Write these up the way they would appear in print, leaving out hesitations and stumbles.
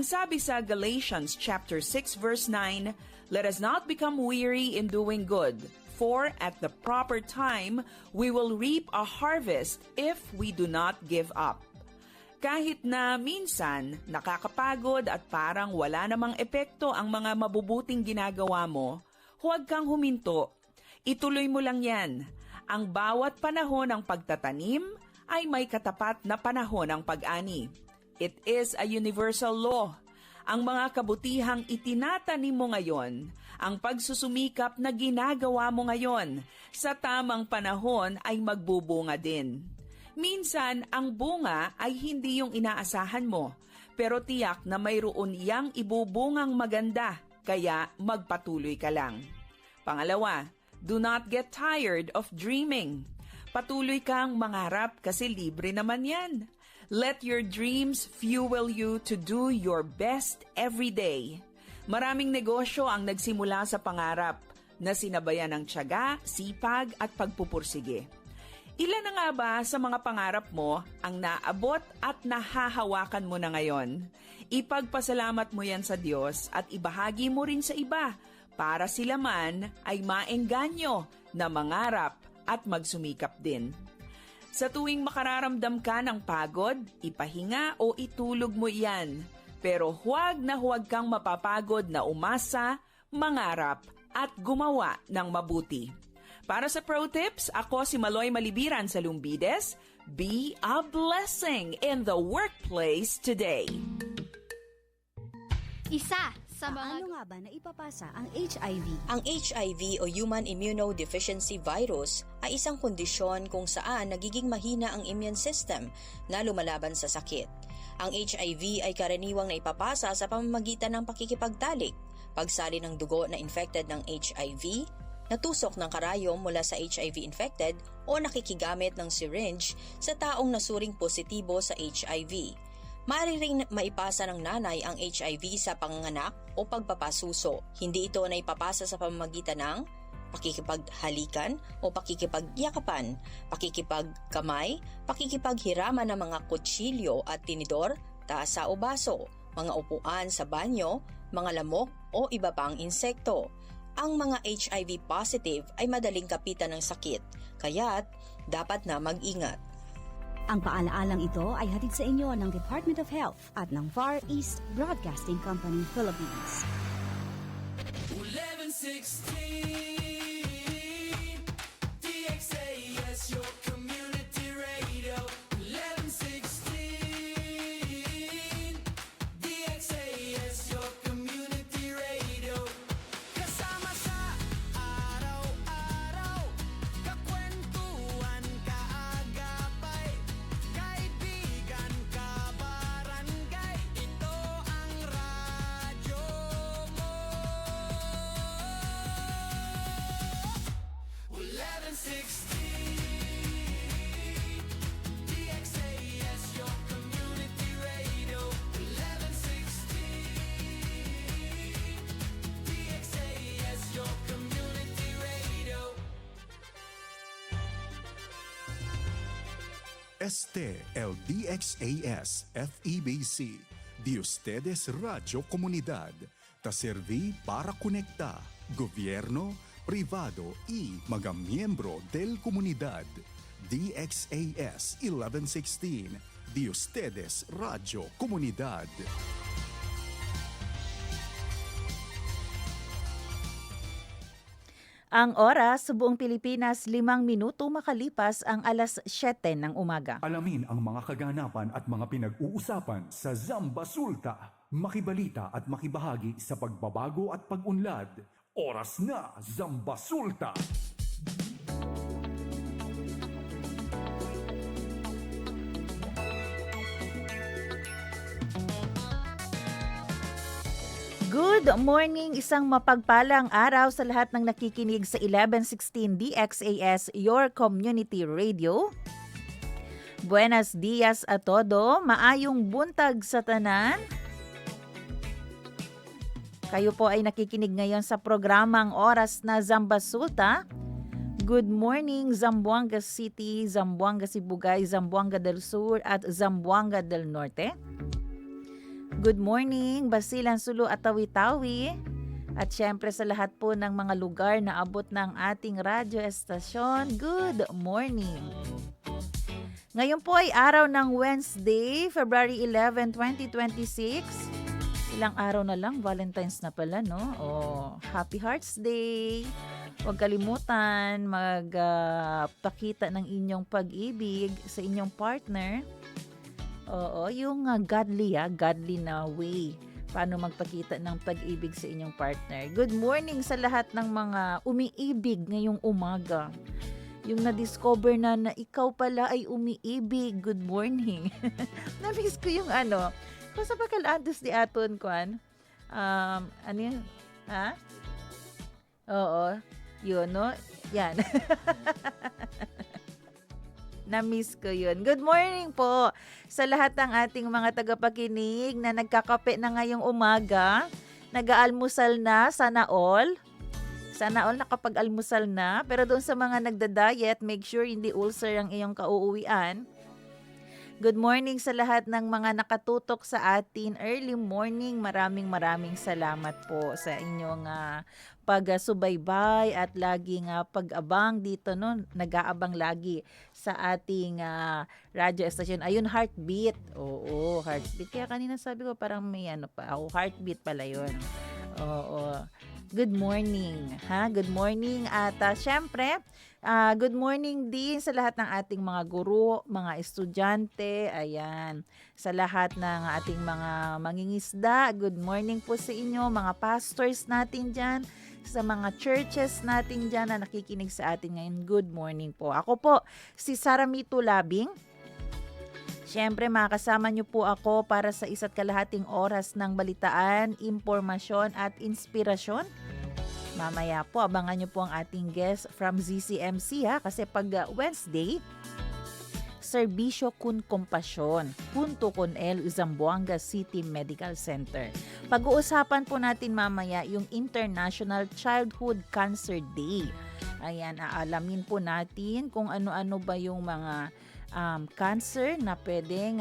sabi sa Galatians chapter 6 verse 9, "Let us not become weary in doing good, for at the proper time we will reap a harvest if we do not give up." Kahit na minsan nakakapagod at parang wala namang epekto ang mga mabubuting ginagawa mo, huwag kang huminto. Ituloy mo lang yan. Ang bawat panahon ng pagtatanim ay may katapat na panahon ng pag-ani. It is a universal law. Ang mga kabutihang itinatanim mo ngayon, ang pagsusumikap na ginagawa mo ngayon, sa tamang panahon ay magbubunga din. Minsan, ang bunga ay hindi yung inaasahan mo, pero tiyak na mayroon iyang ibubungang maganda, kaya magpatuloy ka lang. Pangalawa, do not get tired of dreaming. Patuloy kang mangarap kasi libre naman yan. Let your dreams fuel you to do your best every day. Maraming negosyo ang nagsimula sa pangarap na sinabayan ng tiyaga, sipag at pagpupursige. Ilan na nga ba sa mga pangarap mo ang naabot at nahahawakan mo na ngayon? Ipagpasalamat mo yan sa Diyos at ibahagi mo rin sa iba para sila man ay maengganyo na mangarap at magsumikap din. Sa tuwing makararamdam ka ng pagod, ipahinga o itulog mo iyan. Pero huwag kang mapapagod na umasa, mangarap at gumawa ng mabuti. Para sa Pro Tips, ako si Maloy Malibiran sa Lumbides. Be a blessing in the workplace today. Isa sa mga... Paano nga ba naipapasa ang HIV? Ang HIV o Human Immunodeficiency Virus ay isang kondisyon kung saan nagiging mahina ang immune system na lumalaban sa sakit. Ang HIV ay karaniwang naipapasa sa pamamagitan ng pakikipagtalik, pagsali ng dugo na infected ng HIV, natusok ng karayom mula sa HIV-infected o nakikigamit ng syringe sa taong nasuring positibo sa HIV. Maaari ring maipasa ng nanay ang HIV sa panganganak o pagpapasuso. Hindi ito naipapasa sa pamamagitan ng pakikipaghalikan o pakikipagyakapan, pakikipagkamay, pakikipaghiraman ng mga kutsilyo at tinidor, tasa o baso, mga upuan sa banyo, mga lamok o iba pang insekto. Ang mga HIV positive ay madaling kapitan ng sakit, kaya't dapat na mag-ingat. Ang paalaalang ito ay hatid sa inyo ng Department of Health at ng Far East Broadcasting Company, Philippines. 1116 DXAS, your community radio. 1116 DXAS, your community radio. Kasama sa araw-araw, kakwentuhan, kaagapay, kaibigan, kabarangay, ito ang radyo mo. 1116 DXAS, your community radio. 1116 DXAS, your community radio. Este el DXAS FEBC, de ustedes Radio Comunidad, ta serví para conectar gobierno, privado y mga miyembro del comunidad. DXAS 1116, de ustedes Radio Comunidad. Ang oras sa buong Pilipinas, 5 minuto makalipas ang alas 7 ng umaga. Alamin ang mga kaganapan at mga pinag-uusapan sa Zamba Sulta. Makibalita at makibahagi sa pagbabago at pag-unlad. Oras na, Zamba Sulta! Good morning, isang mapagpalang araw sa lahat ng nakikinig sa 1116 DXAS, your community radio. Buenos dias a todo, maayong buntag sa tanan. Kayo po ay nakikinig ngayon sa programang Oras na Zamba Sulta. Good morning, Zamboanga City, Zamboanga Sibugay, Zamboanga del Sur at Zamboanga del Norte. Good morning, Basilan, Sulu at Tawi-Tawi. At syempre sa lahat po ng mga lugar na abot ng ating radyo estasyon, good morning. Ngayon po ay araw ng Wednesday, February 11, 2026. Ilang araw na lang, Valentine's na pala, no? Oh, Happy Hearts Day! Huwag kalimutan magpakita ng inyong pag-ibig sa inyong partner. Oo, yung godly na way. Paano magpakita ng pag-ibig sa inyong partner. Good morning sa lahat ng mga umiibig ngayong umaga. Yung na-discover na ikaw pala ay umiibig. Good morning. Na-miss ko yung ano. Kung sa pagkalantos di aton, Kwan. Ano yun? Ha? Oo. Yun, no? Yan. Na-miss ko yun. Good morning po sa lahat ng ating mga tagapakinig na nagkakape na ngayong umaga. Nag-aalmusal na, sana all. Sana all nakapag-almusal na. Pero doon sa mga nagda-diet, make sure hindi ulcer ang iyong kauuwian. Good morning sa lahat ng mga nakatutok sa atin. Early morning, maraming salamat po sa inyong pagsubaybay at laging pag-abang dito, no? Nag-aabang lagi sa ating radio station. Ayun, Heartbeat. Oo, Heartbeat. Kaya kanina sabi ko parang may ano pa. Heartbeat pala yun. Oo. Good morning. Good morning. At syempre, good morning din sa lahat ng ating mga guro, mga estudyante, ayan. Sa lahat ng ating mga mangingisda, good morning po sa inyo, mga pastors natin dyan, sa mga churches natin dyan na nakikinig sa atin ngayon, good morning po. Ako po, si Saramito Labing. Siyempre, makakasama niyo po ako para sa isa't kalahating oras ng balitaan, impormasyon at inspirasyon. Mamaya po, abangan niyo po ang ating guest from ZCMC kasi pag Wednesday, Serbisyo kun Kompasyon, Punto con El, Zamboanga City Medical Center. Pag-uusapan po natin mamaya yung International Childhood Cancer Day. Ayan, aalamin po natin kung ano-ano ba yung mga cancer na pwedeng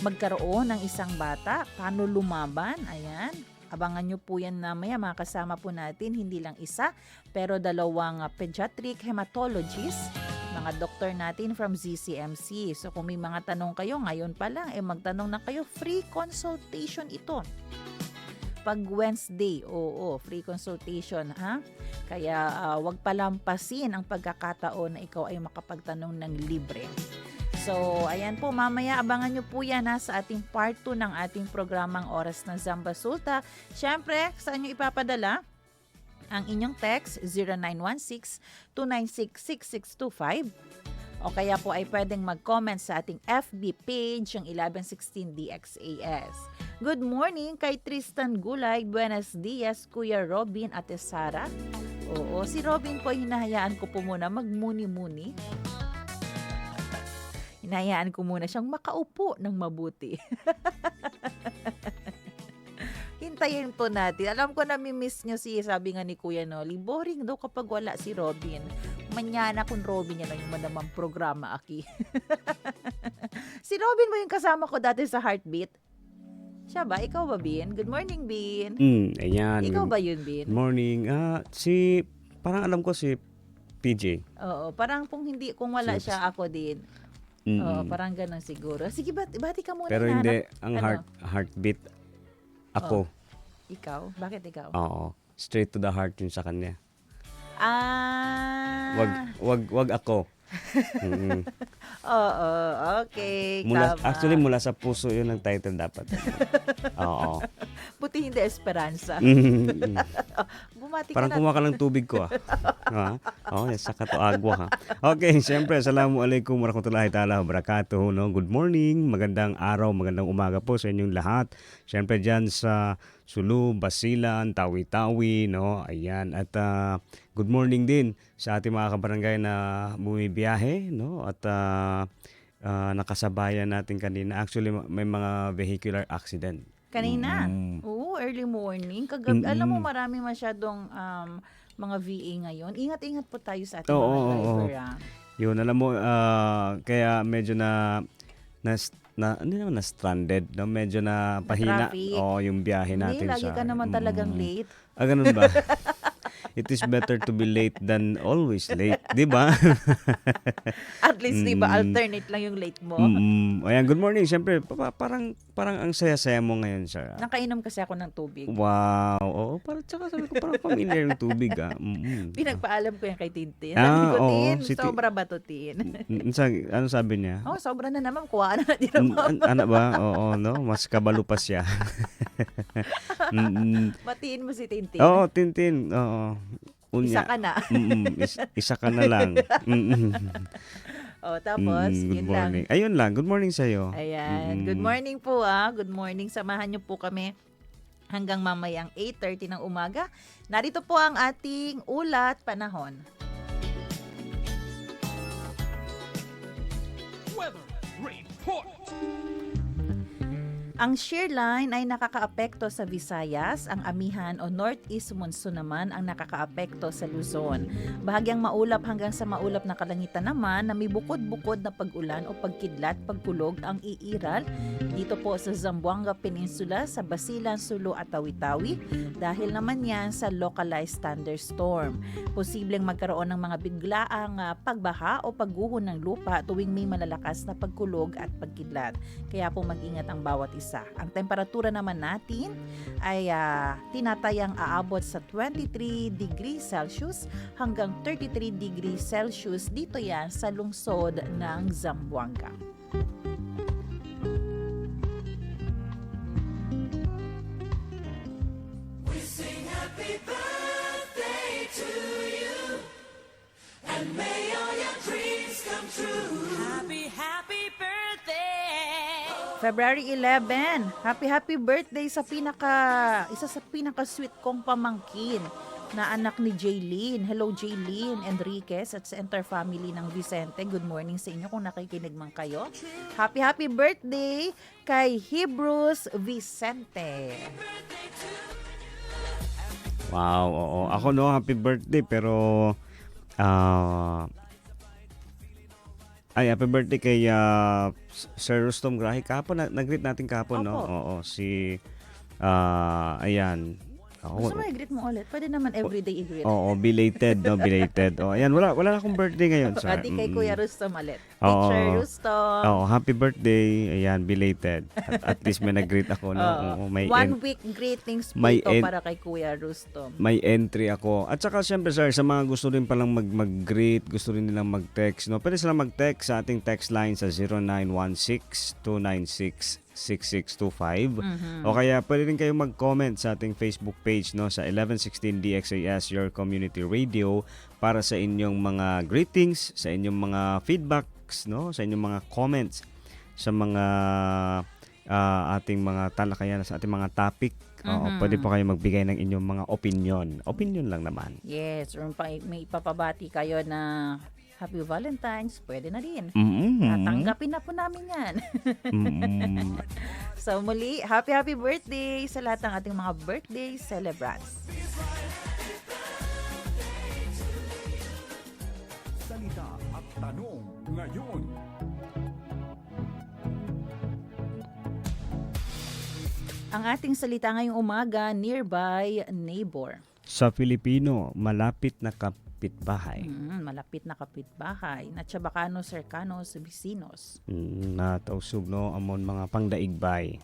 magkaroon ng isang bata, paano lumaban, ayan. Abangan nyo po yan namaya, makasama po natin, hindi lang isa, pero dalawang pediatric hematologist, mga doktor natin from ZCMC. So kung may mga tanong kayo, ngayon pa lang, magtanong na kayo, free consultation ito. Pag Wednesday, free consultation, ha? Kaya wag palampasin ang pagkakataon na ikaw ay makapagtanong ng libre. So, ayan po, mamaya abangan nyo po yan sa ating part 2 ng ating programang Oras ng Zamba Sulta. Siyempre, saan nyo ipapadala? Ang inyong text 0916-296-6625 o kaya po ay pwedeng mag-comment sa ating FB page ang 1116 DXAS. Good morning kay Tristan Gulay, buenos dias Kuya Robin at Sara. Oo, si Robin po hinahayaan ko po muna magmuni-muni. Hinahayaan ko muna siyang makaupo ng mabuti. Hintayin po natin. Alam ko na mi-miss nyo sabi nga ni Kuya Noli, boring daw kapag wala si Robin. Manyana kung Robin yan lang yung manamang programa, Aki. Si Robin mo yung kasama ko dati sa Heartbeat. Siya ba? Ikaw ba, Bin? Good morning, Bin. Ayan. Ikaw ba yun, Bin? Good morning. Parang alam ko si PJ. Oo, parang kung wala siya, ako din. Oo, parang ganun siguro. Sige, bati ka muna. Pero hindi, ang heartbeat, ako. Ikaw? Bakit ikaw? Oo. Straight to the heart yun sa kanya. Wag ako. Oo, okay. Tama. Actually, mula sa puso yun ang title dapat. Oo. Buti hindi Esperanza. Bumati ka Parang na. kumuha ka ng tubig ko. Oo, saka to agwa. Okay, siyempre, assalamualaikum warahmatullahi ta'ala wabarakatuh. No? Good morning, magandang araw, magandang umaga po sa inyong lahat. Siyempre dyan sa Sulu, Basilan, Tawi-Tawi, no? Ayan. At good morning din sa ating mga kabarangay na bumibiyahe, no? At nakasabayan natin kanina. Actually, may mga vehicular accident. Kanina? Oo, early morning. Kagabi, alam mo maraming masyadong mga VA ngayon. Ingat-ingat po tayo sa ating mga driver. Yun, alam mo, kaya medyo hindi naman na stranded, no? Medyo na pahina. traffic. Yung biyahe Hindi, natin lagi sa... ka naman talagang late. Ganun ba? It is better to be late than always late, di ba? At least, di ba, alternate lang yung late mo. Ayan, good morning. Siyempre, parang ang saya-saya mo ngayon, sir. Nakainom kasi ako ng tubig. Wow. Oo, tsaka sabi ko, parang familiar yung tubig, Pinagpaalam ko yan kay Tintin. Ah, Sabi ko, oo, Tin, si sobra ba to, Tin? Ano sabi niya? Oh, sobra na naman. Kuha na natira mo. Ano ba? Oo, no? Mas kabalo pa siya. Batiin mo si Tintin. Oo, Tintin. Oo. Isa ka na. Isa ka na lang. Oh, tapos, Good yun lang. morning. Ayun lang. Good morning sa'yo. Ayan. Good morning po Good morning. Samahan niyo po kami hanggang mamayang 8:30 ng umaga. Narito po ang ating ulat panahon. Weather Report. Ang shear line ay nakakaapekto sa Visayas, ang amihan o northeast monsoon naman ang nakakaapekto sa Luzon. Bahagyang maulap hanggang sa maulap na kalangitan naman na may bukod-bukod na pag-ulan o pagkidlat, pagkulog ang iiral dito po sa Zamboanga Peninsula, sa Basilan, Sulu at Tawi-Tawi dahil naman yan sa localized thunderstorm. Posibleng magkaroon ng mga biglaang pagbaha o pagguho ng lupa tuwing may malalakas na pagkulog at pagkidlat. Kaya po mag-ingat ang bawat isa. Ang temperatura naman natin ay tinatayang aabot sa 23 degrees Celsius hanggang 33 degrees Celsius dito yan sa lungsod ng Zamboanga. We sing happy birthday to you, and may all your dreams come true. Happy, happy birthday. February 11, happy birthday sa isa sa pinaka-sweet kong pamangkin na anak ni Jaylene. Hello Jaylene Enriquez at sa entire family ng Vicente. Good morning sa inyo kung nakikinig man kayo. Happy birthday kay Hebrews Vicente. Wow, oo. Ako no, happy birthday pero happy birthday kay Sir Rustom Grahe. Kahapon, nag-greet natin kahapon, no? Opo. Oo, si ayan. Gusto mo i-greet mo ulit? Pwede naman everyday i-greet. Oo, belated, no? Belated. Ayan, wala na akong birthday ngayon, sir. Adi kay Kuya Rustom ulit. Oo. Teacher Rustom. Happy birthday. Ayan, belated. At least may nag-greet ako, no? Oo, may One week greetings po may ito en- para kay Kuya Rustom. may entry ako. At saka syempre sir, sa mga gusto rin palang mag-greet, gusto rin nilang mag-text, no? Pwede silang mag-text sa ating text line sa 0916-296-6625. O kaya pwede rin kayong mag-comment sa ating Facebook page, no, sa 1116 DXAS Your Community Radio para sa inyong mga greetings, sa inyong mga feedbacks, no, sa inyong mga comments sa mga ating mga talakayan, sa ating mga topic. Pwede po kayo magbigay ng inyong mga opinion. Opinion lang naman. Yes, or may ipapabati kayo na Happy Valentine's, pwede na din. Tanggapin na po namin yan. So muli, happy birthday sa lahat ng ating mga birthday celebrants. Salita at tanong ngayon. Ang ating salita ngayong umaga, nearby neighbor. Sa Filipino, malapit na kapitbahay. Malapit na kapitbahay. Natsabakano, cercanos, vecinos. Natausog no amon mga pangdaigbay.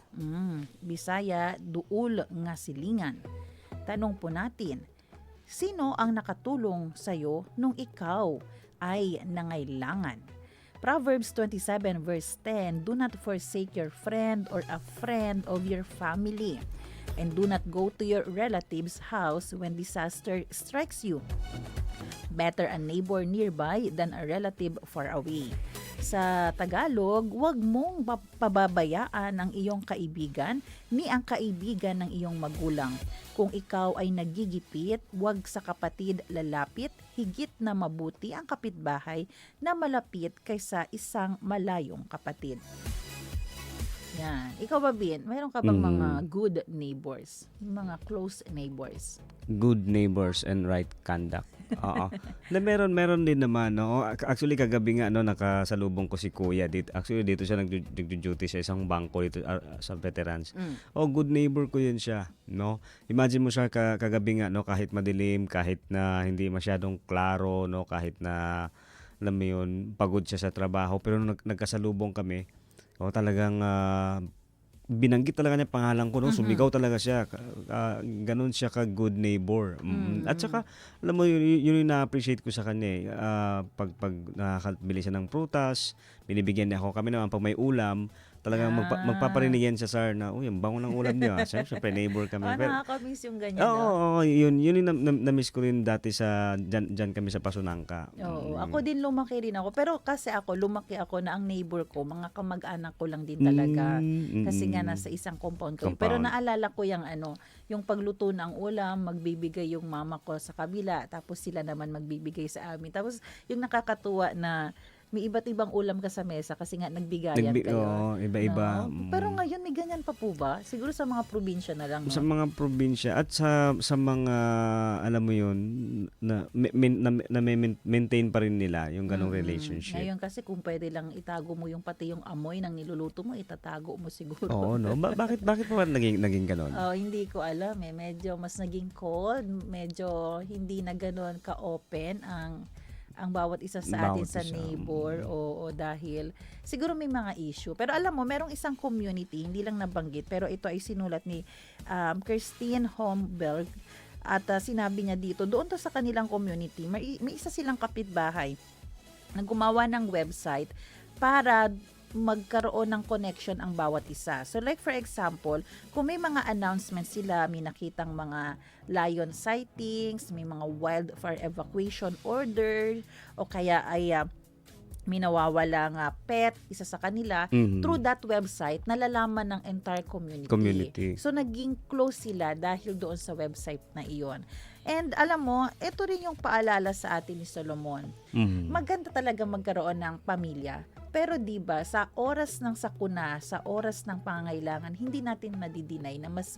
Bisaya, duul nga silingan. Tanong po natin, sino ang nakatulong sa'yo nung ikaw ay nangailangan? Proverbs 27 verse 10, do not forsake your friend or a friend of your family, and do not go to your relative's house when disaster strikes you. Better a neighbor nearby than a relative far away. Sa Tagalog, huwag mong pababayaan ang iyong kaibigan ni ang kaibigan ng iyong magulang. Kung ikaw ay nagigipit, huwag sa kapatid lalapit, higit na mabuti ang kapitbahay na malapit kaysa isang malayong kapatid. Yan. Ikaw ba, Bin? Mayroon ka bang mga good neighbors? Mga close neighbors? Good neighbors and right conduct. Oo. Na meron din naman, no. Actually kagabi nga no nakasalubong ko si Kuya dito. Actually dito siya nag-duty sa isang bangko dito sa veterans. Oh, good neighbor ko 'yun siya, no. Imagine mo siya kagabi nga no, kahit madilim, kahit na hindi masyadong klaro, no, kahit na alam mo 'yun, pagod siya sa trabaho, pero nung nagkasalubong kami, talagang binanggit talaga niya pangalan ko, no? Sumigaw talaga siya. Ganun siya ka good neighbor. At saka, alam mo, yun yung na-appreciate ko sa kanya. Pag nakakabili siya ng prutas, binibigyan niya ako. Kami naman, pag may ulam, talagang magpaparinig yan siya, sir, na, uy, ang bango ng ulam niyo. Siyempre, neighbor kami. Nakakamiss yung ganyan. Oo, yun yung na-miss ko rin dati dyan kami sa Pasunangka. Oo, ako din lumaki rin ako. Pero kasi lumaki ako na ang neighbor ko, mga kamag-anak ko lang din talaga. Kasi nga nasa isang compound ko. Pero naalala ko yung pagluto ng ulam, magbibigay yung mama ko sa kabila, tapos sila naman magbibigay sa amin. Tapos yung nakakatuwa na may iba't ibang ulam ka sa mesa kasi nga nagbigayan kayo. Oo, iba-iba. No? Pero ngayon may ganyan pa po ba? Siguro sa mga probinsya na lang. No? Sa mga probinsya at sa mga alam mo yun na maintain pa rin nila yung ganong relationship. Ngayon kasi kung pwede lang itago mo yung pati yung amoy ng niluluto mo, itatago mo siguro. Oo, no. Bakit pa naging ganon? Hindi ko alam eh. Medyo mas naging cold, medyo hindi na ganon ka-open ang bawat isa sa atin sa neighbor o dahil siguro may mga issue. Pero alam mo, merong isang community, hindi lang nabanggit, pero ito ay sinulat ni Christine Holmberg at sinabi niya dito, doon to sa kanilang community, may isa silang kapitbahay na gumawa ng website para magkaroon ng connection ang bawat isa. So like for example, kung may mga announcements sila, may nakitang mga lion sightings, may mga wildfire evacuation order, o kaya ay may nawawala nga pet, isa sa kanila, through that website, nalalaman ng entire community. So naging close sila dahil doon sa website na iyon. And alam mo, ito rin yung paalala sa atin ni Solomon. Maganda talaga magkaroon ng pamilya. Pero 'di ba, sa oras ng sakuna, sa oras ng pangangailangan, hindi natin madidinay na mas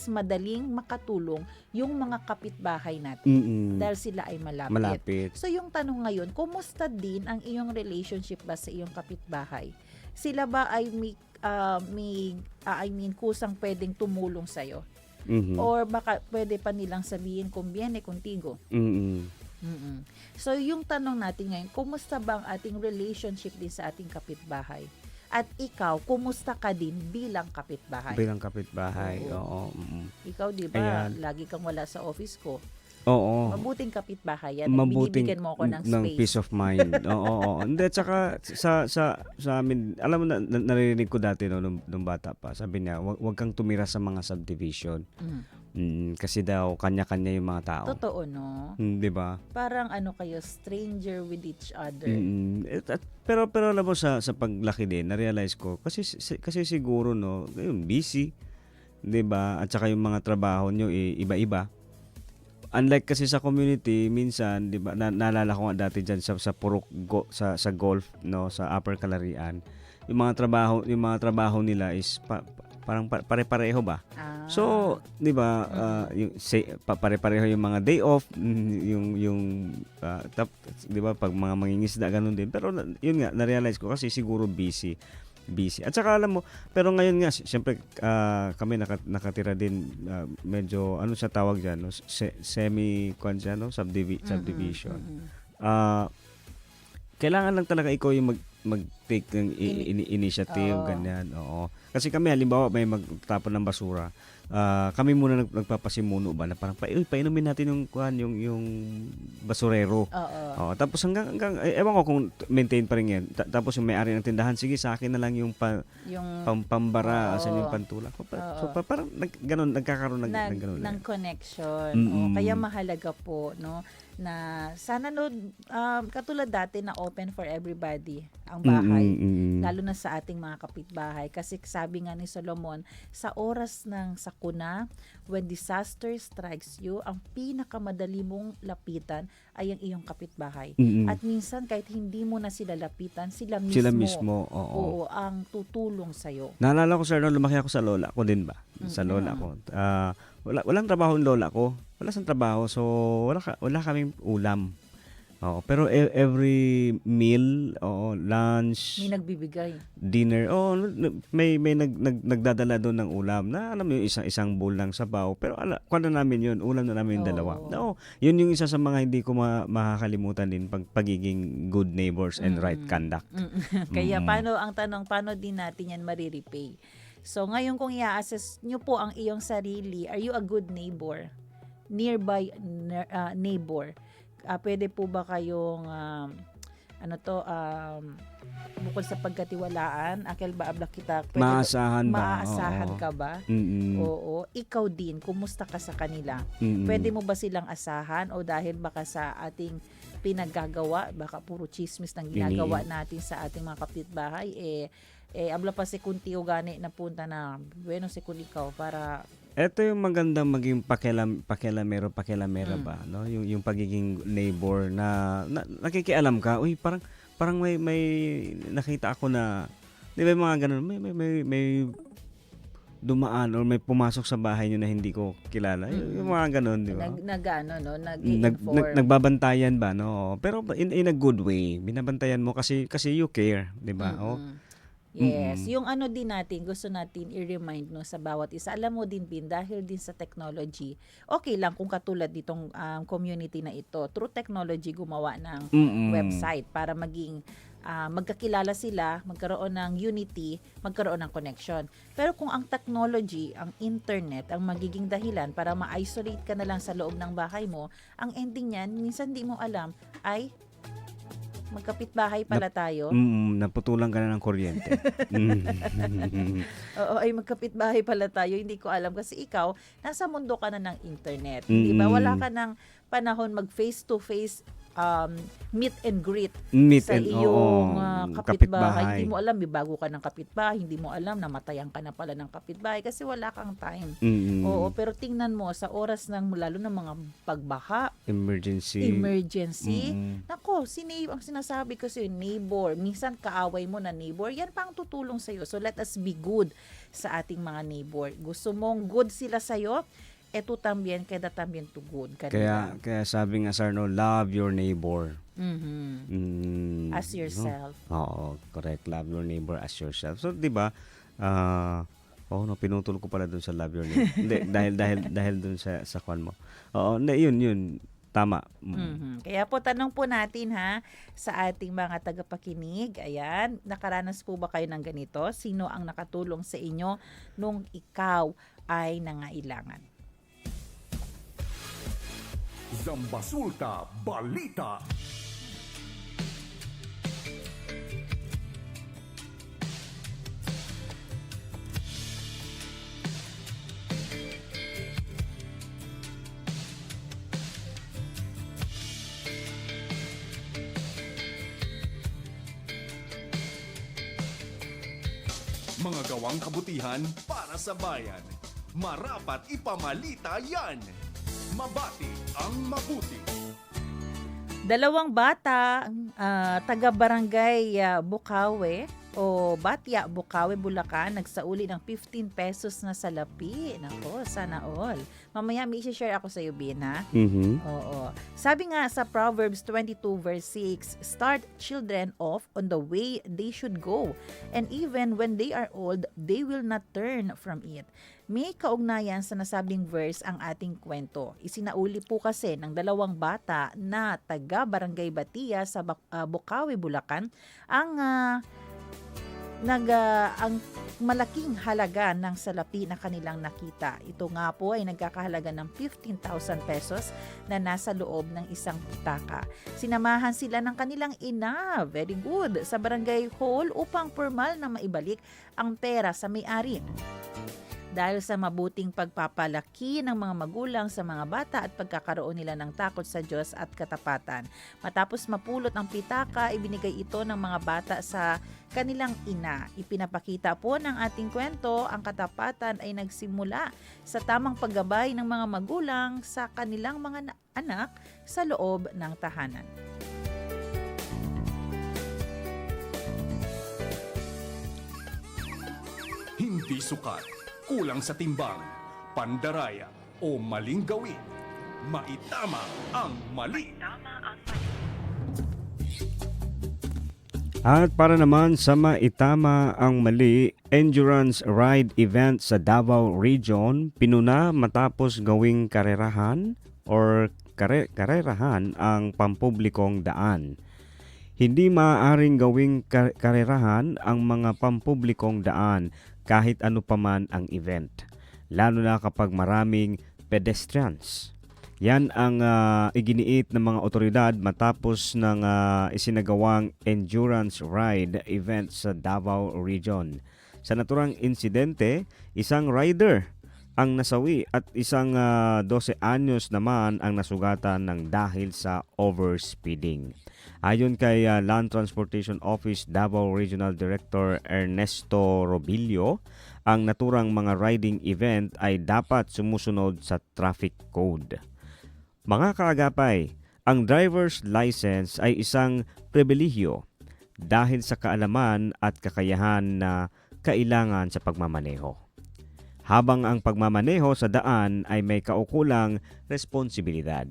madaling makatulong yung mga kapitbahay natin dahil sila ay malapit. So yung tanong ngayon, kumusta din ang iyong relationship ba sa iyong kapitbahay? Sila ba ay kusang pwedeng tumulong sa iyo? Or baka pwede pa nilang sabihin kung viene contigo? So yung tanong natin ngayon, kumusta ba ang ating relationship din sa ating kapitbahay? At ikaw, kumusta ka din bilang kapitbahay? Bilang kapitbahay, oo. Ikaw, di ba, lagi kang wala sa office ko. Oo. Mabuting kapitbahay yan. Binibigyan mo ako ng space. Ng peace of mind. Oo. Hindi, tsaka sa amin, alam mo, naririnig ko dati nung bata pa, sabi niya, wag kang tumira sa mga subdivision. Kasi daw, kanya-kanya yung mga tao. Totoo, no? Di ba? Parang kayo, stranger with each other. Pero alam mo, sa paglaki din, na-realize ko, kasi siguro, no, yung busy, di ba? At saka yung mga trabaho nyo, iba-iba. Unlike kasi sa community, minsan, 'di ba, naalala ko nga dati diyan sa Purok sa golf, no, sa Upper Calarian. Yung mga trabaho nila is parang pare-pareho ba? So, 'di ba, pare-pareho yung mga day off, yung 'di ba, pag mga mangingisda ganun din. Pero yun nga, na-realize ko kasi siguro busy. At saka alam mo, pero ngayon nga siyempre kami nakatira din medyo ano sa tawag diyan, no? Subdivision. Kailangan lang talaga ikaw yung mag-take ng initiative, ganyan. Oo. Kasi kami halimbawa may magtapon ng basura. Kami muna nagpapasimuno ba na parang painumin natin yung basurero. Oo. Tapos hanggang ewan ko kung maintain pa rin yan. Tapos yung may-ari ng tindahan, sige sa akin na lang yung pambara sa yung pantulak. So parang nagkakaroon ng connection. Kaya mahalaga po, no? na sana katulad dati na open for everybody ang bahay, lalo na sa ating mga kapitbahay. Kasi sabi nga ni Solomon, sa oras ng sakuna, when disaster strikes you, ang pinakamadali mong lapitan ay ang iyong kapitbahay. At minsan kahit hindi mo na sila lapitan, sila mismo, oo, ang tutulong sa'yo. Naalala ko, sir, lumaki ako sa lola ko din ba? Sa lola ko. Walang trabaho yung lola ko. Wala sang trabaho, so wala kaming ulam. Oo, pero every meal, lunch, May nagbibigay. dinner, may nagdadala doon ng ulam na alam mo yung isang bowl ng sabaw, pero kuha na namin yun, ulam na namin yung dalawa. No, yun yung isa sa mga hindi ko makakalimutan din, pagiging good neighbors and right conduct. Kaya paano din natin yan marirepay? So ngayon kung i-assess nyo po ang iyong sarili, are you a good neighbor? Nearby neighbor? Pwede po ba kayong bukod sa pagkatiwalaan, akil ba abla kita, Maasahan ba? Maaasahan ka ba? Oo. Ikaw din, kumusta ka sa kanila? Pwede mo ba silang asahan o dahil baka sa ating pinaggagawa, baka puro chismis ng ginagawa natin sa ating mga kapitbahay, abla pa si kunti o gani na punta na, bueno si kun ikaw para Ito yung magandang maging pakialamero ba, no? Yung pagiging neighbor na nakikialam ka. Uy, parang may nakita ako na, di ba yung mga ganun, may dumaan or may pumasok sa bahay nyo na hindi ko kilala. Yung mga ganun, di ba? Nag-inform. Nagbabantayan ba, no? Pero in a good way. Binabantayan mo kasi you care, di ba? Yes, yung din natin, gusto natin i-remind sa bawat isa. Alam mo din, Bin, dahil din sa technology, okay lang kung katulad nitong community na ito, through technology gumawa ng website para maging magkakilala sila, magkaroon ng unity, magkaroon ng connection. Pero kung ang technology, ang internet, ang magiging dahilan para ma-isolate ka na lang sa loob ng bahay mo, ang ending niyan, minsan di mo alam, ay magkapitbahay pala tayo. Naputulan ka na ng kuryente. Oo, ay magkapitbahay pala tayo. Hindi ko alam kasi ikaw, nasa mundo ka na ng internet. Di ba? Wala ka ng panahon mag face-to-face meet and greet sa iyong kapitbahay. Hindi mo alam, may bago ka ng kapitbahay. Hindi mo alam, namatayan ka na pala ng kapitbahay kasi wala kang time. Oo, pero tingnan mo, sa oras ng lalo ng mga pagbaha, emergency. Nako, ang sinasabi ko sa'yo, neighbor. Minsan kaaway mo na neighbor, yan pa ang tutulong sa'yo. So let us be good sa ating mga neighbor. Gusto mong good sila sa'yo, eto también, queda también to good. Kaya sabi nga, sir, no, love your neighbor. As yourself. Oo, correct. Love your neighbor as yourself. So, di ba, pinutol ko pala dun sa love your neighbor. Hindi, dahil dun sa kwan mo. Oo, yun. Tama. Kaya po, tanong po natin sa ating mga tagapakinig. Ayan, nakaranas po ba kayo ng ganito? Sino ang nakatulong sa inyo nung ikaw ay nangailangan? Zambasulta Balita. Mga gawang kabutihan para sa bayan. Marapat ipamalita yan. Mabati ang mabuti. 2 bata, taga-barangay Bukawe o Batya, Bukawe, Bulacan, nagsauli ng 15 pesos na salapi. Nako, sana all. Mamaya may i-share ako sa iyo, Bin, ha? Oo. Sabi nga sa Proverbs 22 verse 6, start children off on the way they should go, and even when they are old, they will not turn from it. May kaugnayan sa nasabing verse ang ating kwento. Isinauli po kasi ng 2 bata na taga-barangay Batya sa Bukawe, Bulacan ang malaking halaga ng salapi na kanilang nakita. Ito nga po ay nagkakahalaga ng 15,000 pesos na nasa loob ng isang pitaka. Sinamahan sila ng kanilang ina, very good, sa barangay hall upang formal na maibalik ang pera sa may-ari. dahil sa mabuting pagpapalaki ng mga magulang sa mga bata at pagkakaroon nila ng takot sa Diyos at katapatan. Matapos mapulot ang pitaka, ibinigay ito ng mga bata sa kanilang ina. Ipinapakita po ng ating kwento, ang katapatan ay nagsimula sa tamang paggabay ng mga magulang sa kanilang mga anak sa loob ng tahanan. Hindi sukat, kulang sa timbang, pandaraya o maling gawin. Maitama ang mali. At para naman sa maitama ang mali, endurance ride event sa Davao Region pinuna matapos gawing karerahan or karerahan ang pampublikong daan. Hindi maaaring gawing karerahan ang mga pampublikong daan kahit ano paman ang event, lalo na kapag maraming pedestrians. Yan ang iginiit ng mga otoridad matapos ng isinagawang endurance ride event sa Davao Region. Sa naturang insidente, isang rider ang nasawi at isang 12 anyos naman ang nasugatan ng dahil sa overspeeding. Ayon kay Land Transportation Office Davao Regional Director Ernesto Robillo, ang naturang mga riding event ay dapat sumusunod sa traffic code. Mga kaagapay, ang driver's license ay isang pribilehyo dahil sa kaalaman at kakayahan na kailangan sa pagmamaneho. Habang ang pagmamaneho sa daan ay may kaukulang responsibilidad.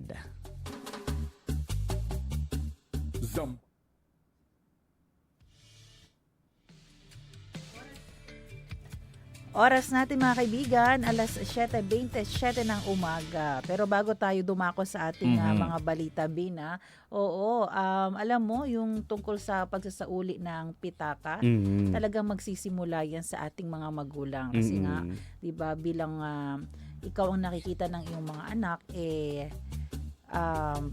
Oras natin mga kaibigan, alas 7:27 ng umaga. Pero bago tayo dumako sa ating mga balita, Bina, alam mo, yung tungkol sa pagsasauli ng pitaka, talagang magsisimula yan sa ating mga magulang. Kasi nga, di ba, bilang ikaw ang nakikita ng iyong mga anak,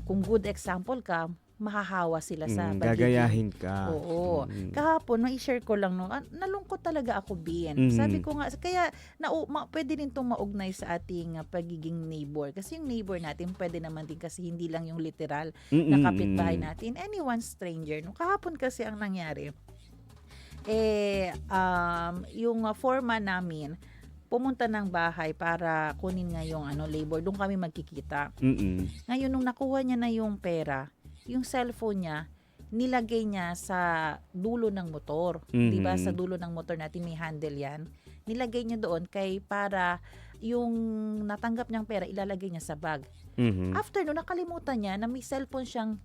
kung good example ka, mahahawa sila sa gagayahin ka. Oo. Kahapon, mai-share ko lang, nalungkot talaga ako, Bien. Sabi ko nga, kaya pwede rin itong maugnay sa ating pagiging neighbor. Kasi yung neighbor natin, pwede naman din kasi hindi lang yung literal na kapitbahay natin. Anyone stranger. Nung kahapon kasi ang nangyari, yung foreman namin, pumunta ng bahay para kunin nga yung labor. Doon kami magkikita. Ngayon, nung nakuha niya na yung pera, yung cellphone niya, nilagay niya sa dulo ng motor. Diba? Sa dulo ng motor natin, may handle yan. Nilagay niya doon para yung natanggap niyang pera, ilalagay niya sa bag. After no, nakalimutan niya na may cellphone siyang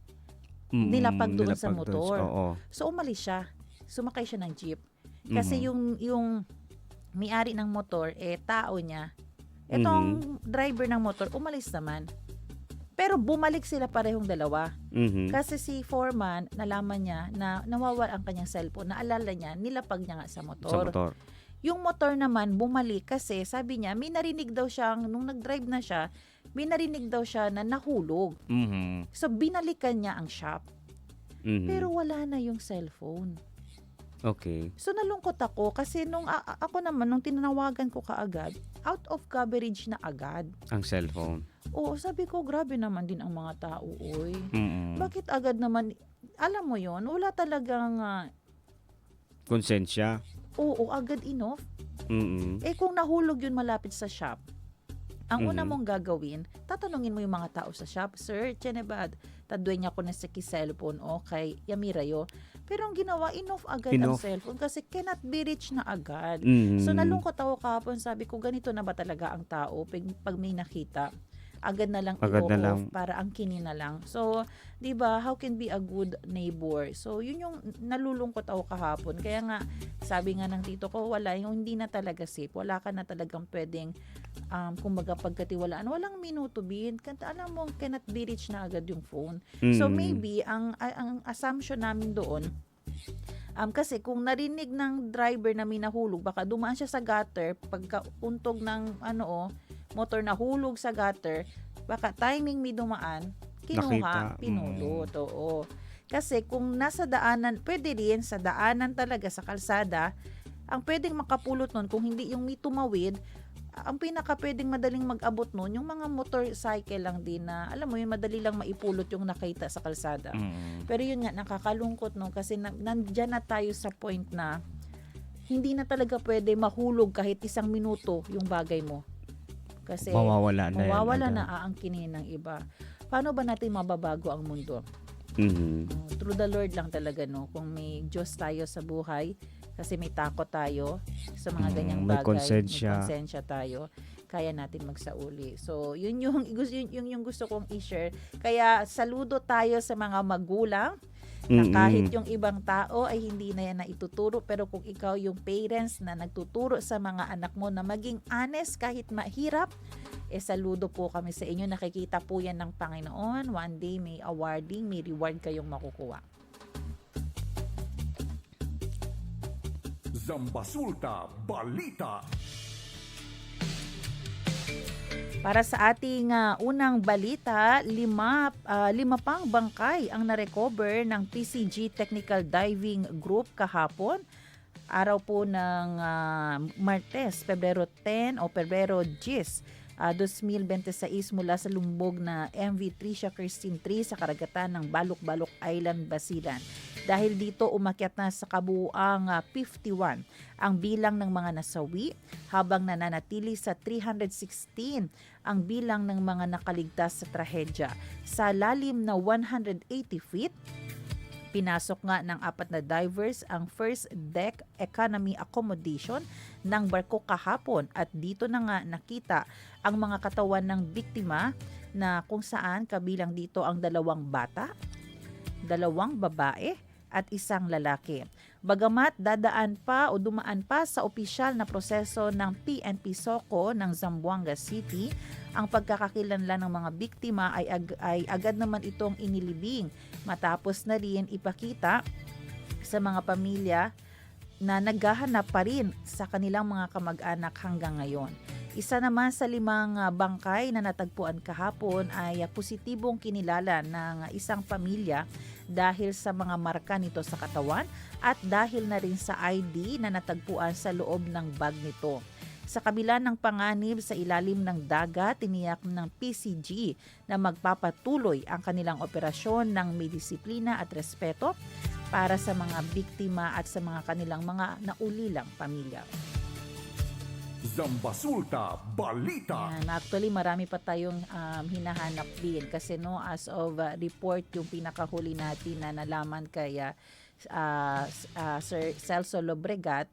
nilapag doon sa motor. So, umalis siya. Sumakay siya ng jeep. Kasi yung may-ari ng motor, tao niya. Itong driver ng motor, umalis naman. Pero bumalik sila parehong dalawa. Kasi si foreman, nalaman niya na nawawala ang kanyang cellphone. Naalala niya, nilapag niya nga sa motor. Yung motor naman, bumalik kasi sabi niya, may narinig daw siyang, nung nag-drive na siya, may narinig daw siya na nahulog. So, binalikan niya ang shop. Pero wala na yung cellphone. Okay. So, nalungkot ako kasi nung ako naman, nung tinawagan ko kaagad, out of coverage na agad. Ang cellphone. Oo, sabi ko, grabe naman din ang mga tao, oy. Bakit agad naman, alam mo yon, wala talagang konsensya. Oo, agad enough. Kung nahulog yun malapit sa shop, ang una mong gagawin, tatanungin mo yung mga tao sa shop, Sir, Chenebad, tadwe niya ko na sa cellphone, okay, yamirayo. Pero ang ginawa, enough agad ang cellphone kasi cannot be reached na agad. So nalungkot ako kahapon, sabi ko, ganito na ba talaga ang tao pag may nakita? Agad na lang i-off para angkinin na lang. So, 'di ba, how can be a good neighbor? So, yun yung nalulungkot ako kahapon. Kaya nga sabi nga ng tito ko, hindi na talaga safe. Wala ka na talagang pwedeng kumbaga pagkatiwalaan. Walang minuto bin. Alam mo, cannot be reached na agad yung phone. So, maybe ang assumption namin doon, kasi kung narinig ng driver na may nahulog, baka dumaan siya sa gutter, pagkauntog ng motor na hulog sa gutter, baka timing may dumaan, kinuha, pinulot. Oo. Kasi kung nasa daanan, pwede rin sa daanan talaga, sa kalsada, ang pwedeng makapulot nun, kung hindi yung may tumawid, ang pinaka pwedeng madaling mag-abot nun, yung mga motorcycle lang din na, alam mo yun, madali lang maipulot yung nakita sa kalsada. Pero yun nga, nakakalungkot no, kasi nandyan na tayo sa point na hindi na talaga pwede mahulog kahit 1 minuto yung bagay mo. Kasi Mawawala na yan mawawala agad. na aangkinin ng iba. Paano ba natin mababago ang mundo? Through the Lord lang talaga, no? Kung may Diyos tayo sa buhay, kasi may takot tayo sa mga ganyang may bagay, konsensya. may konsensya tayo, kaya natin magsauli. So, yun yung gusto kong i-share. Kaya saludo tayo sa mga magulang na kahit yung ibang tao ay hindi na yan na ituturo, pero kung ikaw yung parents na nagtuturo sa mga anak mo na maging honest kahit mahirap, saludo po kami sa inyo. Nakikita po yan ng Panginoon. One day may awarding, may reward kayong makukuha. Zambasulta Balita. Para sa ating unang balita, lima pang bangkay ang narecover ng PCG Technical Diving Group kahapon. Araw po ng Martes, Pebrero 10 o Pebrero 10, 2026 mula sa lumbog na MV Tricia Christine 3 sa karagatan ng Balok-Balok Island, Basilan. Dahil dito umakyat na sa kabuuang 51 ang bilang ng mga nasawi, habang nananatili sa 316 ang bilang ng mga nakaligtas sa trahedya. Sa lalim na 180 feet, pinasok nga ng 4 na divers ang first deck economy accommodation ng barko kahapon, at dito na nga nakita ang mga katawan ng biktima na kung saan kabilang dito ang 2 bata, 2 babae at 1 lalaki. Bagamat dumaan pa sa opisyal na proseso ng PNP SOCO ng Zamboanga City, ang pagkakakilanlan ng mga biktima ay agad naman itong inilibing, matapos na rin ipakita sa mga pamilya na naghahanap pa rin sa kanilang mga kamag-anak hanggang ngayon. Isa naman sa 5 bangkay na natagpuan kahapon ay positibong kinilala ng isang pamilya dahil sa mga marka nito sa katawan at dahil na rin sa ID na natagpuan sa loob ng bag nito. Sa kabila ng panganib sa ilalim ng dagat, tiniyak ng PCG na magpapatuloy ang kanilang operasyon ng may disiplina at respeto para sa mga biktima at sa mga kanilang mga naulilang pamilya. Zambasulta Balita. Yan. Actually, marami pa tayong hinahanap din kasi no, as of report, yung pinakahuli natin na nalaman kay Sir Celso Lobregat,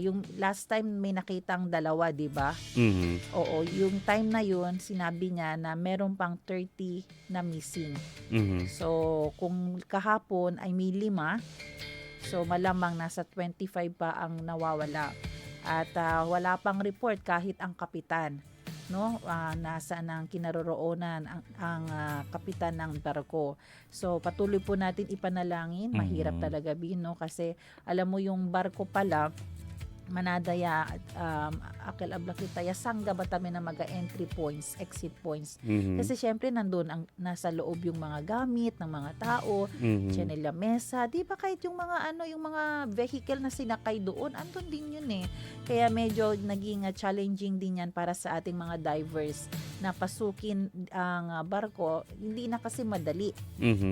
yung last time may nakitang 2, di ba? Oo, yung time na yun, sinabi niya na meron pang 30 na missing. So, kung kahapon ay may 5, so malamang nasa 25 pa ang nawawala. At wala pang report kahit ang kapitan, no? Nasa nang kinaroroonan ang kapitan ng barko. So patuloy po natin ipanalangin. Mahirap talaga no, kasi alam mo yung barko pala manadaya akil ablakitaya sangga batami na entry points, exit points. Kasi syempre nandun ang nasa loob yung mga gamit ng mga tao, chanel mesa, di ba, kahit yung mga yung mga vehicle na sinakay doon, andun din yun eh. Kaya medyo naging challenging din yan para sa ating mga divers na pasukin ang barko. Hindi na kasi madali.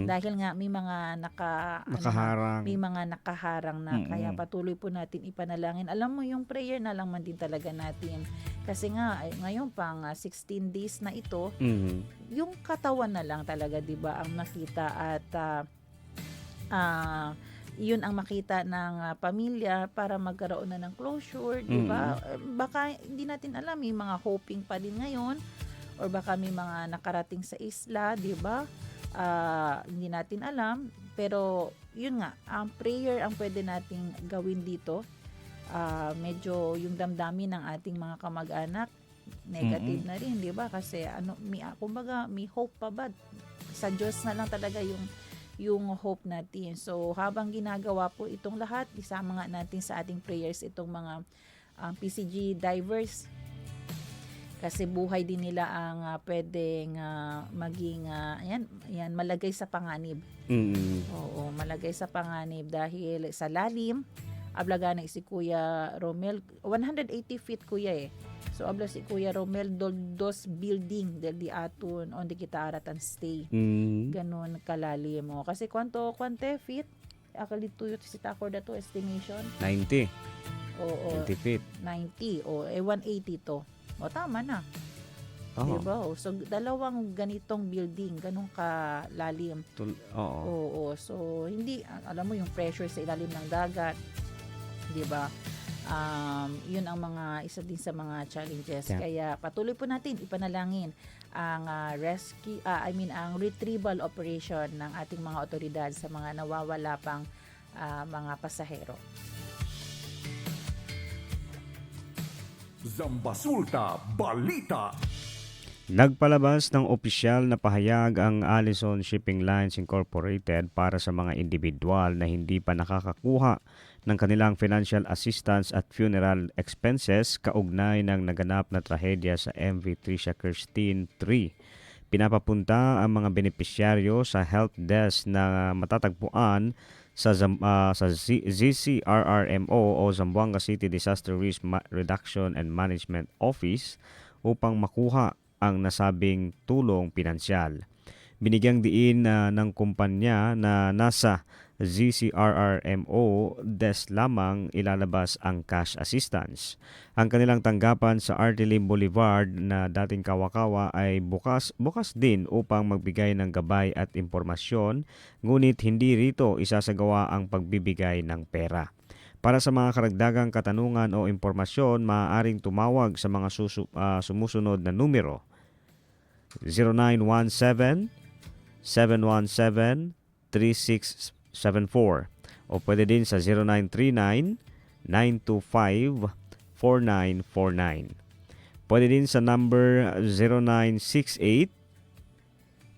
Dahil nga may mga nakaharang. may mga nakaharang na. Kaya patuloy po natin ipanalangin. Alam mo, yung prayer na lang man din talaga natin. Kasi nga, ngayon pang 16 days na ito, yung katawan na lang talaga, di ba, ang makita at yun ang makita ng pamilya para magkaroon na ng closure, di ba? Baka hindi natin alam, may mga hoping pa din ngayon or baka may mga nakarating sa isla, di ba? Hindi natin alam, pero yun nga, ang prayer ang pwede nating gawin dito. Medyo yung damdamin ng ating mga kamag-anak negative na rin, di ba? Kasi kumbaga may hope pa ba? Sa Diyos na lang talaga yung hope natin. So habang ginagawa po itong lahat, isama nga natin sa ating prayers itong mga PCG divers. Kasi buhay din nila ang pwedeng maging yan malagay sa panganib. Oo, malagay sa panganib dahil sa lalim. Ablaga na si Kuya Romel, 180 feet kuya eh. So So abla si Kuya Romel dos building del di aton on di kita aratan stay. Ganon kalalim mo. Kasi kwante feet? Akalito si Takor dato estimation. 90. Oo. 90 feet. 90 o 180 to. O tama na. Oo. Diba? So dalawang ganitong building, ganong kalalim. Oo. Oo. So hindi alam mo yung pressure sa ilalim ng dagat. 'Di ba? Yun ang mga isa din sa mga challenges. Yeah. Kaya patuloy po natin ipanalangin ang ang retrieval operation ng ating mga otoridad sa mga nawawala pang mga pasahero. Zambasulta Balita. Nagpalabas ng opisyal na pahayag ang Allison Shipping Lines Incorporated para sa mga individual na hindi pa nakakakuha ng kanilang financial assistance at funeral expenses kaugnay ng naganap na trahedya sa MV Tricia Kirstine 3. Pinapapunta ang mga benepisyaryo sa help desk na matatagpuan sa ZCRRMO o Zamboanga City Disaster Risk Reduction and Management Office upang makuha ang nasabing tulong pinansyal. Binigyang diin ng kumpanya na nasa ZCRRMO desk lamang ilalabas ang cash assistance. Ang kanilang tanggapan sa Artile Boulevard na dating Kawakawa ay bukas din upang magbigay ng gabay at impormasyon, ngunit hindi rito isasagawa ang pagbibigay ng pera. Para sa mga karagdagang katanungan o impormasyon, maaaring tumawag sa mga sumusunod na numero: 0917-717-3674 o pwede din sa 0939-925-4949. Pwede din sa number